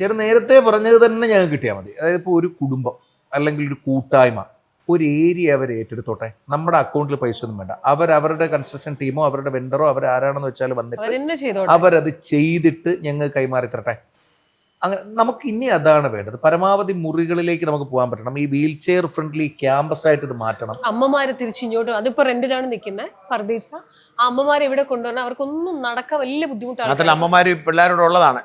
ചേട്ടൻ നേരത്തെ പറഞ്ഞത് തന്നെ ഞങ്ങൾക്ക് കിട്ടിയാൽ മതി. അതായത് ഇപ്പോൾ ഒരു കുടുംബം അല്ലെങ്കിൽ ഒരു കൂട്ടായ്മ ഒരു ഏരിയ അവർ ഏറ്റെടുത്തോട്ടെ, നമ്മുടെ അക്കൗണ്ടിൽ പൈസ ഒന്നും വേണ്ട. അവരുടെ കൺസ്ട്രക്ഷൻ ടീമോ അവരുടെ വെണ്ടറോ അവരാരാണെന്ന് വെച്ചാൽ വന്നിട്ട് അവരത് ചെയ്തിട്ട് ഞങ്ങൾ കൈമാറി തരട്ടെ. അങ്ങനെ നമുക്ക് ഇനി അതാണ് വേണ്ടത്. പരമാവധി മുറികളിലേക്ക് നമുക്ക് പോകാൻ പറ്റണം. ഈ വീൽ ചെയർ ഫ്രണ്ട്ലി ക്യാമ്പസ് ആയിട്ട് ഇത് മാറ്റണം. അമ്മമാര് തിരിച്ചിങ്ങോട്ട്, അതിപ്പോ റെന്റിനാണ് നിൽക്കുന്നത് പർദീസ, ആ അമ്മമാരെ ഇവിടെ കൊണ്ടുവരണം. അവർക്കൊന്നും നടക്കാൻ വലിയ ബുദ്ധിമുട്ടാണ്. അതിൽ അമ്മമാര് പിള്ളേരോടുള്ളതാണ്,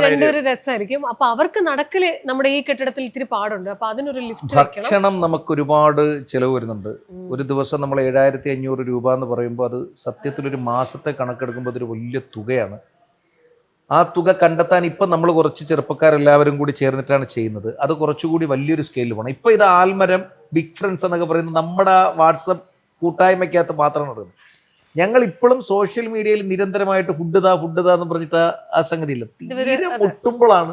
രണ്ടൊരു രസമായിരിക്കും. അപ്പൊ അവർക്ക് നടക്കല് നമ്മുടെ ഈ കെട്ടിടത്തിൽ ഇത്തിരി പാടുണ്ട്. അപ്പൊ അതിനൊരു ലിഫ്റ്റ് വെക്കണം. ഭക്ഷണം നമുക്ക് ഒരുപാട് ചിലവ് വരുന്നുണ്ട്. ഒരു ദിവസം നമ്മൾ 7500 രൂപ എന്ന് പറയുമ്പോൾ അത് സത്യത്തിലൊരു മാസത്തെ കണക്കെടുക്കുമ്പോൾ അതൊരു വലിയ തുകയാണ്. ആ തുക കണ്ടെത്താൻ ഇപ്പം നമ്മൾ കുറച്ച് ചെറുപ്പക്കാരെല്ലാവരും കൂടി ചേർന്നിട്ടാണ് ചെയ്യുന്നത്. അത് കുറച്ചുകൂടി വലിയൊരു സ്കെയിലിൽ പോകണം. ഇപ്പം ഇത് ആൽമരം, ബിഗ് ഫ്രണ്ട്സ് എന്നൊക്കെ പറയുന്നത് നമ്മുടെ വാട്സപ്പ് കൂട്ടായ്മയ്ക്കകത്ത് മാത്രമാണ് നടക്കുന്നത്. ഞങ്ങൾ ഇപ്പോഴും സോഷ്യൽ മീഡിയയിൽ നിരന്തരമായിട്ട് ഫുഡ് താ എന്ന് പറഞ്ഞിട്ട് ആ സംഗതിയില്ല. തീരെ മുട്ടുമ്പോഴാണ്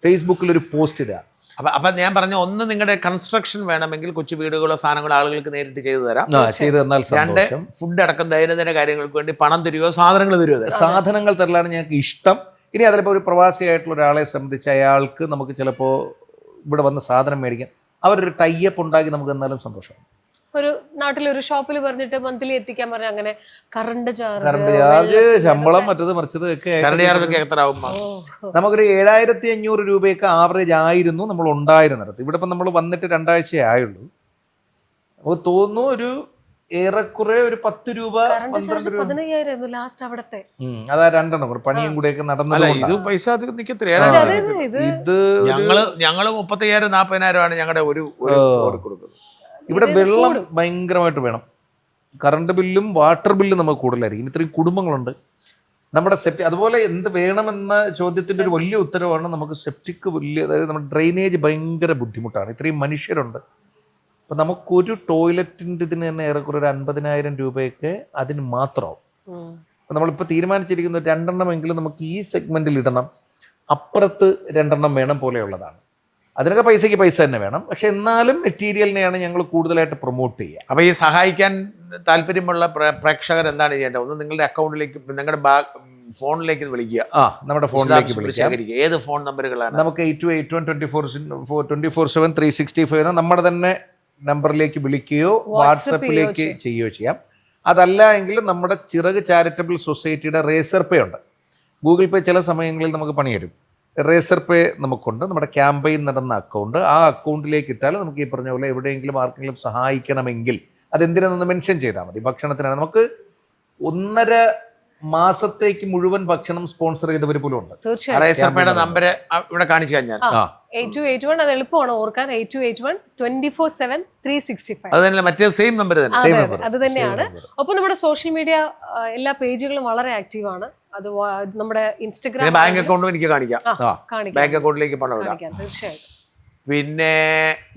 ഫേസ്ബുക്കിൽ ഒരു പോസ്റ്റ് ഇടുക. അപ്പൊ ഞാൻ പറഞ്ഞ ഒന്ന്, നിങ്ങളുടെ കൺസ്ട്രക്ഷൻ വേണമെങ്കിൽ കൊച്ചു വീടുകളോ സാധനങ്ങളോ ആളുകൾക്ക് നേരിട്ട് ചെയ്തു തരാം. ചെയ്തു തന്നാൽ രണ്ട്, ഫുഡ് അടക്കം ദൈനംദിന കാര്യങ്ങൾക്ക് വേണ്ടി പണം തരുകയോ സാധനങ്ങൾ തരുമോ? സാധനങ്ങൾ തരലാണ് ഞങ്ങൾക്ക് ഇഷ്ടം. ഇനി അതിലിപ്പോൾ ഒരു പ്രവാസിയായിട്ടുള്ള ഒരാളെ സംബന്ധിച്ച് അയാൾക്ക് നമുക്ക് ചിലപ്പോൾ ഇവിടെ വന്ന് സാധനം മേടിക്കാം. അവരൊരു ടൈപ്പ് ഉണ്ടാക്കി നമുക്ക് എന്നാലും സന്തോഷമാണ്. ഒരു നാട്ടിലൊരു ഷോപ്പിൽ പറഞ്ഞിട്ട് മന്ത്ലി എത്തിക്കാൻ പറഞ്ഞ അങ്ങനെ കറണ്ട് ചാർജ്, ശമ്പളം, മറ്റത് മറിച്ചത് ഒക്കെ നമുക്കൊരു 7500 രൂപയൊക്കെ ആവറേജ് ആയിരുന്നു നമ്മൾ ഉണ്ടായിരുന്നിടത്ത്. ഇവിടെ ഇപ്പം നമ്മൾ വന്നിട്ട് 2 ആഴ്ചയേ ആയുള്ളൂ. നമുക്ക് തോന്നുന്നു ഒരു ഏറെക്കുറെ ഒരു 10 രൂപ 12 രൂപ 15,000 ലാസ്റ്റ് അവിടത്തെ. അതാ 2 എണ്ണം പണിയും കൂടെയൊക്കെ നടന്നത്. ഇത് പൈസ അധികം നിൽക്കത്തില്ല. ഇത് ഞങ്ങള് 30,000 40,000 ആണ് ഞങ്ങളുടെ ഒരു കൊടുക്കുന്നത്. ഇവിടെ വെള്ളം ഭയങ്കരമായിട്ട് വേണം. കറണ്ട് ബില്ലും വാട്ടർ ബില്ലും നമുക്ക് കൂടുതലായിരിക്കും. ഇത്രയും കുടുംബങ്ങളുണ്ട്. നമ്മുടെ സെപ്റ്റി, അതുപോലെ എന്ത് വേണമെന്ന ചോദ്യത്തിൻ്റെ ഒരു വലിയ ഉത്തരവാണ് നമുക്ക് സെപ്റ്റിക് വലിയ, അതായത് നമ്മുടെ ഡ്രെയിനേജ് ഭയങ്കര ബുദ്ധിമുട്ടാണ്. ഇത്രയും മനുഷ്യരുണ്ട്. അപ്പം നമുക്കൊരു ടോയ്ലറ്റിൻ്റെ ഇതിന് തന്നെ ഏറെക്കുറെ ഒരു 50,000 രൂപയൊക്കെ അതിന് മാത്രമാവും. അപ്പം നമ്മളിപ്പോൾ തീരുമാനിച്ചിരിക്കുന്നത് 2 എണ്ണമെങ്കിലും നമുക്ക് ഈ സെഗ്മെൻറ്റിൽ ഇടണം, അപ്പുറത്ത് 2 എണ്ണം വേണം പോലെയുള്ളതാണ്. അതിനൊക്കെ പൈസയ്ക്ക് പൈസ തന്നെ വേണം. പക്ഷെ എന്നാലും മെറ്റീരിയലിനെയാണ് ഞങ്ങൾ കൂടുതലായിട്ട് പ്രൊമോട്ട് ചെയ്യുക. അപ്പോൾ ഈ സഹായിക്കാൻ താല്പര്യമുള്ള പ്രേക്ഷകർ എന്താണ് ചെയ്യേണ്ടത്? ഒന്ന്, നിങ്ങളുടെ അക്കൗണ്ടിലേക്ക്, നിങ്ങളുടെ ഫോണിലേക്ക് വിളിക്കുക. നമ്മുടെ ഫോണിലേക്ക് വിളിക്കുക. ഏത് ഫോൺ നമ്പറുകളാണ്? നമുക്ക് 828124/7 365 എന്ന നമ്മുടെ തന്നെ നമ്പറിലേക്ക് വിളിക്കുകയോ വാട്സപ്പിലേക്ക് ചെയ്യുകയോ ചെയ്യാം. അതല്ല എങ്കിൽ നമ്മുടെ ചിറക് ചാരിറ്റബിൾ സൊസൈറ്റിയുടെ റേസർ പേ ഉണ്ട്. ഗൂഗിൾ പേ ചില സമയങ്ങളിൽ നമുക്ക് പണി തരും. റേസർ പേ നമുക്കുണ്ട്. നമ്മുടെ ക്യാമ്പയിൻ നടന്ന അക്കൗണ്ട്, ആ അക്കൗണ്ടിലേക്ക് ഇട്ടാൽ നമുക്ക് ഈ പറഞ്ഞ പോലെ എവിടെയെങ്കിലും ആർക്കെങ്കിലും സഹായിക്കണമെങ്കിൽ അതെന്തിനെന്നൊന്ന് മെൻഷൻ ചെയ്താൽ മതി. ഭക്ഷണത്തിനാണ് നമുക്ക് 1.5 മാസത്തേക്ക് മുഴുവൻ ഭക്ഷണം സ്പോൺസർ ചെയ്തവർ പോലും ഉണ്ട്. റേസർ പേയുടെ നമ്പർ ഇവിടെ കാണിച്ചു കഴിഞ്ഞാൽ 8281, അത് എളുപ്പമാണ് ഓർക്കാൻ. 8281 24/7 365. അത് തന്നെ, മറ്റേ സെയിം നമ്പർ തന്നെ, അത് തന്നെയാണ്. ഒപ്പം നമ്മുടെ സോഷ്യൽ മീഡിയ എല്ലാ പേജുകളും വളരെ ആക്റ്റീവ് ആണ്. അത് നമ്മുടെ ഇൻസ്റ്റഗ്രാം, ബാങ്ക് അക്കൗണ്ടും എനിക്ക് കാണിക്കാം. ബാങ്ക് അക്കൗണ്ടിലേക്ക് പണം ഇടാം. തീർച്ചയായിട്ടും. പിന്നെ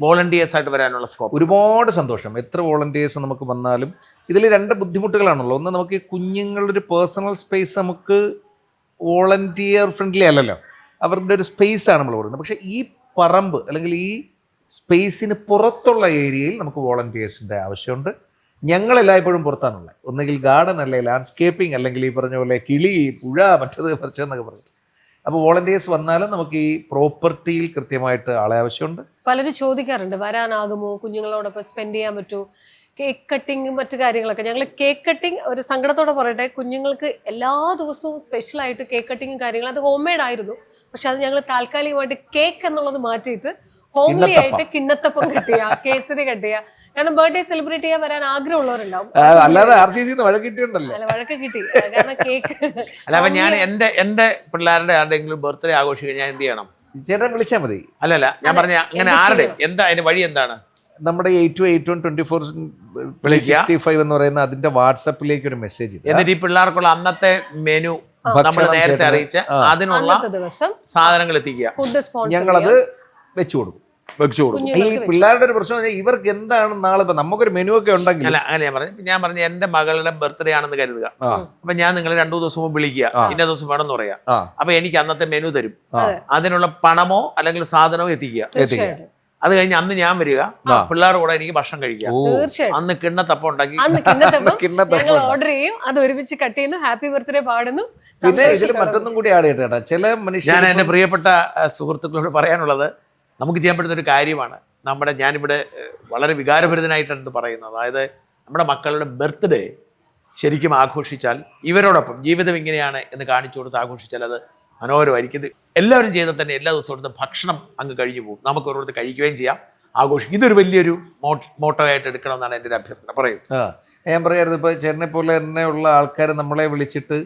വോളണ്ടിയേഴ്സ് ആയിട്ട് വരാനുള്ള സ്കോപ്പ്. ഒരുപാട് സന്തോഷം. എത്ര വോളണ്ടിയേഴ്സ് നമുക്ക് വന്നാലും ഇതിൽ 2 ബുദ്ധിമുട്ടുകളാണല്ലോ. ഒന്ന്, നമുക്ക് ഈ കുഞ്ഞുങ്ങളുടെ ഒരു പേഴ്സണൽ സ്പേസ് നമുക്ക് വോളണ്ടിയർ ഫ്രണ്ട്ലി അല്ലല്ലോ. അവരുടെ ഒരു സ്പേസാണ് നമ്മൾ കൊടുക്കുന്നത്. പക്ഷേ ഈ പറമ്പ് അല്ലെങ്കിൽ ഈ സ്പേസിന് പുറത്തുള്ള ഏരിയയിൽ നമുക്ക് വോളണ്ടിയേഴ്സിൻ്റെ ആവശ്യമുണ്ട്. ഞങ്ങളെല്ലായ്പ്പോഴും പുറത്താണുള്ളത്. ഒന്നുകിൽ ഗാർഡൻ, അല്ലെങ്കിൽ ലാൻഡ്സ്കേപ്പിംഗ്, അല്ലെങ്കിൽ ഈ പറഞ്ഞ പോലെ കിളി, പുഴ, മറ്റത് മറിച്ചെന്നൊക്കെ പറഞ്ഞിട്ട്. അപ്പോൾ വോളണ്ടിയേഴ്സ് വന്നാലും നമുക്ക് ഈ പ്രോപ്പർട്ടിയിൽ കൃത്യമായിട്ട് ആളെ ആവശ്യമുണ്ട്. പലരും ചോദിക്കാറുണ്ട്, വരാനാകുമോ, കുഞ്ഞുങ്ങളോടൊപ്പം സ്പെൻഡ് ചെയ്യാൻ പറ്റുമോ, കേക്ക് കട്ടിങ്ങും മറ്റു കാര്യങ്ങളൊക്കെ. ഞങ്ങൾ കേക്ക് കട്ടിങ്, ഒരു സങ്കടത്തോടെ പറയട്ടെ, കുഞ്ഞുങ്ങൾക്ക് എല്ലാ ദിവസവും സ്പെഷ്യലായിട്ട് കേക്ക് കട്ടിങ്ങും കാര്യങ്ങളും, അത് ഹോം മെയ്ഡ് ആയിരുന്നു. പക്ഷെ അത് ഞങ്ങൾ താൽക്കാലികമായിട്ട് കേക്ക് എന്നുള്ളത് മാറ്റിയിട്ട് ഹോംലി ആയിട്ട് കിണ്ണത്തപ്പം കട്ടിയ, കേസരി കട്ടിയ. കാരണം ബർത്ത്ഡേ സെലിബ്രേറ്റ് ചെയ്യാൻ വരാൻ ആഗ്രഹമുള്ളവരുണ്ടാവും. അല്ലാതെ വഴക്ക് കിട്ടിയിട്ടുണ്ടല്ലോ. വഴക്ക് കിട്ടി കാരണം കേക്ക് അല്ല. അപ്പൊ ഞാൻ എന്റെ പിള്ളേരുടെ ആരുടെയെങ്കിലും ബർത്ത്ഡേ ആഘോഷിക്കാൻ ഞാൻ എന്ത് ചെയ്യണം? ചേട്ടൻ വിളിച്ചാൽ മതി. അല്ലല്ല, ഞാൻ പറഞ്ഞ അങ്ങനെ ആരുടെ, എന്താ അതിന്റെ വഴി എന്താണ്? നമ്മുടെ 828124/365 എന്ന് പറയുന്ന അതിന്റെ വാട്സപ്പിലേക്ക് ഒരു മെസ്സേജ്, എന്നിട്ട് ഈ പിള്ളേർക്കുള്ള അന്നത്തെ മെനു നമ്മൾ നേരത്തെ അറിയിച്ച അതിനുള്ള സാധനങ്ങൾ എത്തിക്കുക. ഞങ്ങളത് വെച്ചു കൊടുക്കും. ഈ പിള്ളേരുടെ ഒരു പ്രശ്നം ഇവർക്ക് എന്താണ് നാളെ, ഇപ്പൊ നമുക്കൊരു മെനു ഒക്കെ ഉണ്ടെങ്കിൽ. അല്ല, അങ്ങനെ ഞാൻ പറഞ്ഞ എന്റെ മകളുടെ ബർത്ത്ഡേ ആണെന്ന് കരുതുക. അപ്പൊ ഞാൻ നിങ്ങൾ 2 ദിവസം മുമ്പ് വിളിക്കുക, ഇന്ന ദിവസം വേണമെന്ന് പറയാം. അപ്പൊ എനിക്ക് അന്നത്തെ മെനു തരും. അതിനുള്ള പണമോ അല്ലെങ്കിൽ സാധനമോ എത്തിക്കുക. അത് കഴിഞ്ഞ് അന്ന് ഞാൻ വരിക, പിള്ളേരുടെ കൂടെ എനിക്ക് ഭക്ഷണം കഴിക്കാം. അന്ന് കിണ്ണത്തപ്പം ഉണ്ടാക്കി ഓർഡർ ചെയ്യും, അത് ഒരുമിച്ച് കട്ട് ചെയ്യുന്നു, ഹാപ്പി ബർത്ത്ഡേ പാടുന്നു. പിന്നെ ഇതിൽ മറ്റൊന്നും കൂടി ആഡ് ചെയ്യട്ടെ, ചില മനുഷ്യർ, ഞാൻ എന്റെ പ്രിയപ്പെട്ട സുഹൃത്തുക്കളോട് പറയാനുള്ളത്, നമുക്ക് ചെയ്യാൻ പറ്റുന്ന ഒരു കാര്യമാണ്. ഞാനിവിടെ വളരെ വികാരഭരിതനായിട്ടാണ് പറയുന്നത്. അതായത് നമ്മുടെ മക്കളുടെ ബർത്ത്ഡേ ശരിക്കും ആഘോഷിച്ചാൽ, ഇവരോടൊപ്പം ജീവിതം ഇങ്ങനെയാണ് എന്ന് കാണിച്ചു കൊടുത്ത് ആഘോഷിച്ചാൽ അത് മനോഹരമായിരിക്കും. ഇത് എല്ലാവരും ചെയ്താൽ തന്നെ എല്ലാ ദിവസവും ഇവിടുത്തെ ഭക്ഷണം അങ്ങ് കഴിഞ്ഞു പോകും. നമുക്ക് ഓരോരുത്തർ കഴിക്കുകയും ചെയ്യാം, ആഘോഷിക്കും. ഇതൊരു വലിയൊരു മോട്ടോ ആയിട്ട് എടുക്കണമെന്നാണ് എൻ്റെ ഒരു അഭ്യർത്ഥന. പറയും. ഞാൻ പറയായിരുന്നു, ഇപ്പോൾ ചേട്ടനെ പോലെ തന്നെ ഉള്ള ആൾക്കാർ നമ്മളെ വിളിച്ചിട്ട്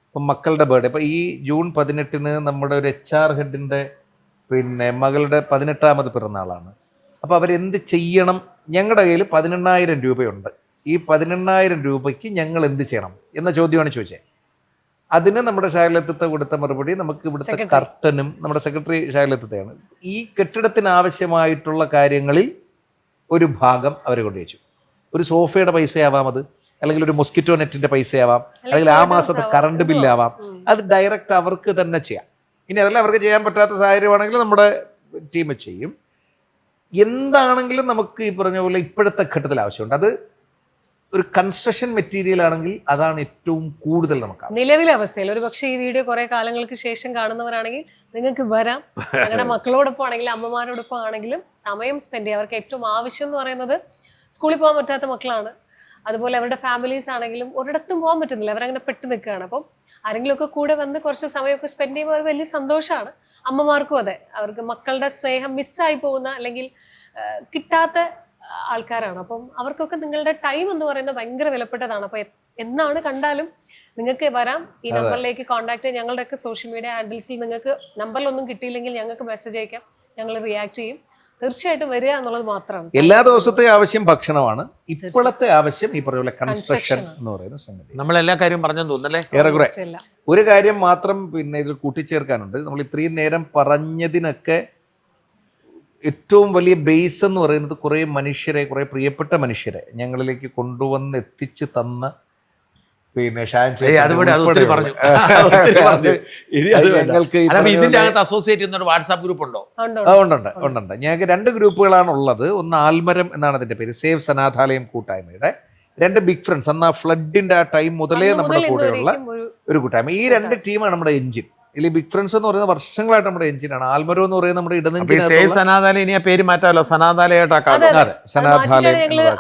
ഇപ്പം മക്കളുടെ ബർത്ത്ഡേ, ഇപ്പോൾ ഈ ജൂൺ 18 നമ്മുടെ ഒരു HR ഹെഡിൻ്റെ മകളുടെ 18ാമത് പിറന്നാളാണ്. അപ്പോൾ അവരെന്ത് ചെയ്യണം, ഞങ്ങളുടെ കയ്യിൽ 18,000 രൂപയുണ്ട്, ഈ 18,000 രൂപയ്ക്ക് ഞങ്ങൾ എന്ത് ചെയ്യണം എന്ന ചോദ്യമാണ് ചോദിച്ചത്. അതിന് നമ്മുടെ ഷായലത്തത്തെ കൊടുത്ത മറുപടി, നമുക്ക് ഇവിടുത്തെ കർട്ടനും നമ്മുടെ സെക്രട്ടറി ഷായലത്തത്തെയാണ്, ഈ കെട്ടിടത്തിന് ആവശ്യമായിട്ടുള്ള കാര്യങ്ങളിൽ ഒരു ഭാഗം അവർ കൊണ്ടുവച്ചു. ഒരു സോഫയുടെ പൈസയാവാം അത്, അല്ലെങ്കിൽ ഒരു മൊസ്കിറ്റോ നെറ്റിന്റെ പൈസയാവാം, അല്ലെങ്കിൽ ആ മാസത്തെ കറണ്ട് ബില്ലാവാം. അത് ഡയറക്റ്റ് അവർക്ക് തന്നെ ചെയ്യാം. ഇനി അതല്ല അവർക്ക് ചെയ്യാൻ പറ്റാത്ത സാഹചര്യമാണെങ്കിൽ നമ്മുടെ ടീം ചെയ്യും. എന്താണെങ്കിലും നമുക്ക് ഈ പറഞ്ഞ പോലെ ഇപ്പോഴത്തെ ഘട്ടത്തിൽ ആവശ്യമുണ്ട്. അത് ഒരു കൺസ്ട്രക്ഷൻ മെറ്റീരിയൽ ആണെങ്കിൽ അതാണ് ഏറ്റവും കൂടുതൽ നമുക്ക് നിലവിലെ അവസ്ഥയിൽ. ഒരു പക്ഷേ ഈ വീഡിയോ കുറെ കാലങ്ങൾക്ക് ശേഷം കാണുന്നവരാണെങ്കിൽ നിങ്ങൾക്ക് വരാം. നിങ്ങളുടെ മക്കളോടൊപ്പം ആണെങ്കിലും അമ്മമാരോടൊപ്പം ആണെങ്കിലും സമയം സ്പെൻഡ് ചെയ്യാം. അവർക്ക് ഏറ്റവും ആവശ്യം എന്ന് പറയുന്നത് സ്കൂളിൽ പോകാൻ പറ്റാത്ത മക്കളാണ്. അതുപോലെ അവരുടെ ഫാമിലീസ് ആണെങ്കിലും ഒരിടത്തും പോകാൻ പറ്റുന്നില്ല, അവരങ്ങനെ പെട്ട് നിൽക്കുകയാണ്. അപ്പം ആരെങ്കിലുമൊക്കെ കൂടെ വന്ന് കുറച്ച് സമയമൊക്കെ സ്പെൻഡ് ചെയ്യുമ്പോൾ അവർ വലിയ സന്തോഷമാണ്. അമ്മമാർക്കും അതെ, അവർക്ക് മക്കളുടെ സ്നേഹം മിസ്സായി പോകുന്ന അല്ലെങ്കിൽ കിട്ടാത്ത ആൾക്കാരാണ്. അപ്പം അവർക്കൊക്കെ നിങ്ങളുടെ ടൈം എന്ന് പറയുന്നത് ഭയങ്കര വിലപ്പെട്ടതാണ്. അപ്പൊ എന്നാണ് കണ്ടാലും നിങ്ങൾക്ക് വരാം. ഈ നമ്പറിലേക്ക് കോൺടാക്ട് ചെയ്യാം. ഞങ്ങളുടെയൊക്കെ സോഷ്യൽ മീഡിയ ഹാൻഡിൽസിൽ നിങ്ങൾക്ക് നമ്പറിലൊന്നും കിട്ടിയില്ലെങ്കിൽ ഞങ്ങൾക്ക് മെസ്സേജ് അയക്കാം, ഞങ്ങൾ റിയാക്ട് ചെയ്യും. തീർച്ചയായിട്ടും വരിക എന്നുള്ളത് മാത്രമാണ്. എല്ലാ ദിവസത്തെ ആവശ്യം ഭക്ഷണമാണ്, ഇപ്പോഴത്തെ ആവശ്യം ഈ പറയുന്ന കൺസ്ട്രക്ഷൻ എന്ന് പറയുന്ന സംഗതി. നമ്മൾ എല്ലാ കാര്യവും പറഞ്ഞെന്ന് തോന്നല്ലേ? ഏറെക്കുറെ. ഒരു കാര്യം മാത്രം ഇതിൽ കൂട്ടിച്ചേർക്കാനുണ്ട്. നമ്മൾ ഇത്രയും നേരം പറഞ്ഞതിനൊക്കെ ഏറ്റവും വലിയ ബേസ് എന്ന് പറയുന്നത് കുറേ മനുഷ്യരെ, കുറേ പ്രിയപ്പെട്ട മനുഷ്യരെ ഞങ്ങളിലേക്ക് കൊണ്ടുവന്ന് എത്തിച്ചു തന്ന വാട്സാപ്പ് ഗ്രൂപ്പ് ഉണ്ടോ? ഉണ്ട്. ഞങ്ങൾക്ക് 2 ഗ്രൂപ്പുകളാണ് ഉള്ളത്. ഒന്ന് ആൽമരം എന്നാണ് അതിന്റെ പേര്, സേവ് സനാഥാലയം കൂട്ടായ്മയുടെ. 2 ബിഗ് ഫ്രണ്ട്സ്, അന്ന് ആ ഫ്ലഡിന്റെ ആ ടൈം മുതലേ നമ്മുടെ കൂടെയുള്ള ഒരു കൂട്ടായ്മ. ഈ 2 ടീമാണ് നമ്മുടെ എഞ്ചിൻ. ഇതിൽ ബിഗ് ഫ്രണ്ട്സ് എന്ന് പറയുന്നത് വർഷങ്ങളായിട്ട് നമ്മുടെ എഞ്ചിനാണ്. ആൽമരം എന്ന് പറയുന്നത് നമ്മുടെ സനാഥാലയം. ഇനി ആ പേര് മാറ്റാമല്ലോ,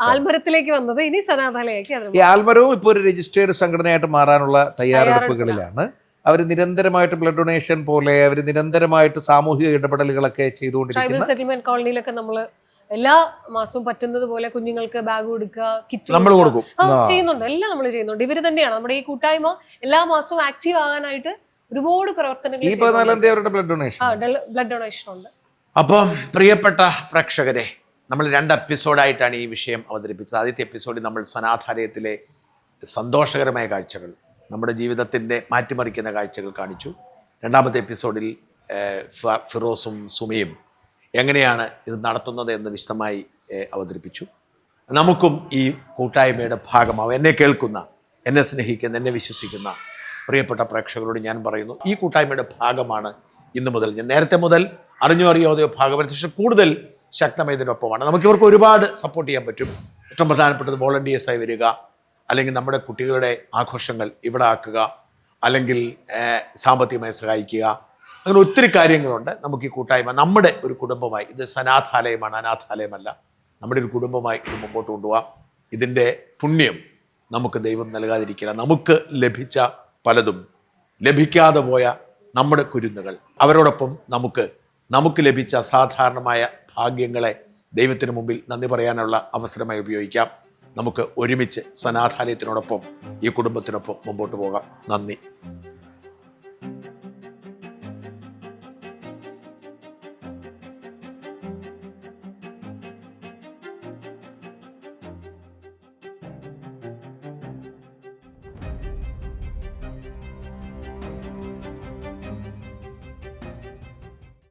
ആൽമരത്തിലേക്ക് വന്നത് ഇനി സനാഥാലയക്ക്. ഈ ആൽമരവും ഇപ്പോൾ ഒരു രജിസ്റ്റേർഡ് സംഘടനയായിട്ട് മാറാനുള്ള തയ്യാറെടുപ്പുകളിലാണ്. അവർ നിരന്തരമായിട്ട് ബ്ലഡ് ഡൊണേഷൻ പോലെ അവർ നിരന്തരമായിട്ട് സാമൂഹിക ഇടപെടലുകളൊക്കെ ചെയ്തുകൊണ്ടിരിക്കുന്നു. സെറ്റിൽമെന്റ് കോളനിയിലൊക്കെ നമ്മള് എല്ലാ മാസവും പറ്റുന്നത് പോലെ കുഞ്ഞുങ്ങൾക്ക് ബാഗ് കൊടുക്കുക, കിറ്റ് നമ്മൾ കൊടുക്കും, ചെയ്യുന്നുണ്ട്. എല്ലാം നമ്മൾ ചെയ്യുന്നുണ്ട്. ഇവര് തന്നെയാണ് നമ്മുടെ ഈ കൂട്ടായ്മ എല്ലാ മാസവും ആക്റ്റീവ് ആകാനായിട്ട് ഒരുപാട് പ്രവർത്തനങ്ങൾ, ബ്ലഡ് ഡൊണേഷൻ ഉണ്ട്. അപ്പം പ്രിയപ്പെട്ട പ്രേക്ഷകരെ, നമ്മൾ 2 എപ്പിസോഡായിട്ടാണ് ഈ വിഷയം അവതരിപ്പിച്ചത്. ആദ്യത്തെ എപ്പിസോഡിൽ നമ്മൾ സനാഥാലയത്തിലെ സന്തോഷകരമായ കാഴ്ചകൾ, നമ്മുടെ ജീവിതത്തിൻ്റെ മാറ്റിമറിക്കുന്ന കാഴ്ചകൾ കാണിച്ചു. 2ാമത്തെ എപ്പിസോഡിൽ ഫിറോസും സുമയും എങ്ങനെയാണ് ഇത് നടത്തുന്നത് എന്ന് വിശദമായി അവതരിപ്പിച്ചു. നമുക്കും ഈ കൂട്ടായ്മയുടെ ഭാഗമാവും. എന്നെ കേൾക്കുന്ന, എന്നെ സ്നേഹിക്കുന്ന, എന്നെ വിശ്വസിക്കുന്ന പ്രിയപ്പെട്ട പ്രേക്ഷകരോട് ഞാൻ പറയുന്നു, ഈ കൂട്ടായ്മയുടെ ഭാഗമാണ് ഇന്നു മുതൽ. ഞാൻ നേരത്തെ മുതൽ അറിഞ്ഞോ അറിയാതെയോ ഭാഗവത, പക്ഷെ കൂടുതൽ ശക്തമായതിനൊപ്പമാണ്. നമുക്കിവർക്ക് ഒരുപാട് സപ്പോർട്ട് ചെയ്യാൻ പറ്റും. ഏറ്റവും പ്രധാനപ്പെട്ടത് വോളണ്ടിയേഴ്സായി വരിക, അല്ലെങ്കിൽ നമ്മുടെ കുട്ടികളുടെ ആഘോഷങ്ങൾ ഇവിടെ ആക്കുക, അല്ലെങ്കിൽ സാമ്പത്തികമായി സഹായിക്കുക. അങ്ങനെ ഒത്തിരി കാര്യങ്ങളുണ്ട്. നമുക്ക് ഈ കൂട്ടായ്മ നമ്മുടെ ഒരു കുടുംബമായി, ഇത് സനാഥാലയമാണ്, അനാഥാലയമല്ല, നമ്മുടെ ഒരു കുടുംബമായി ഇത് മുമ്പോട്ട് കൊണ്ടുപോകാം. ഇതിൻ്റെ പുണ്യം നമുക്ക് ദൈവം നൽകാതിരിക്കില്ല. നമുക്ക് ലഭിച്ച പലതും, ലഭിക്കാതെ പോയ നമ്മുടെ കുരുന്നുകൾ, അവരോടൊപ്പം നമുക്ക് ലഭിച്ച അസാധാരണമായ ഭാഗ്യങ്ങളെ ദൈവത്തിന് മുമ്പിൽ നന്ദി പറയാനുള്ള അവസരമായി ഉപയോഗിക്കാം. നമുക്ക് ഒരുമിച്ച് സനാഥാലയത്തിനോടൊപ്പം ഈ കുടുംബത്തിനൊപ്പം മുമ്പോട്ട് പോകാം. നന്ദി.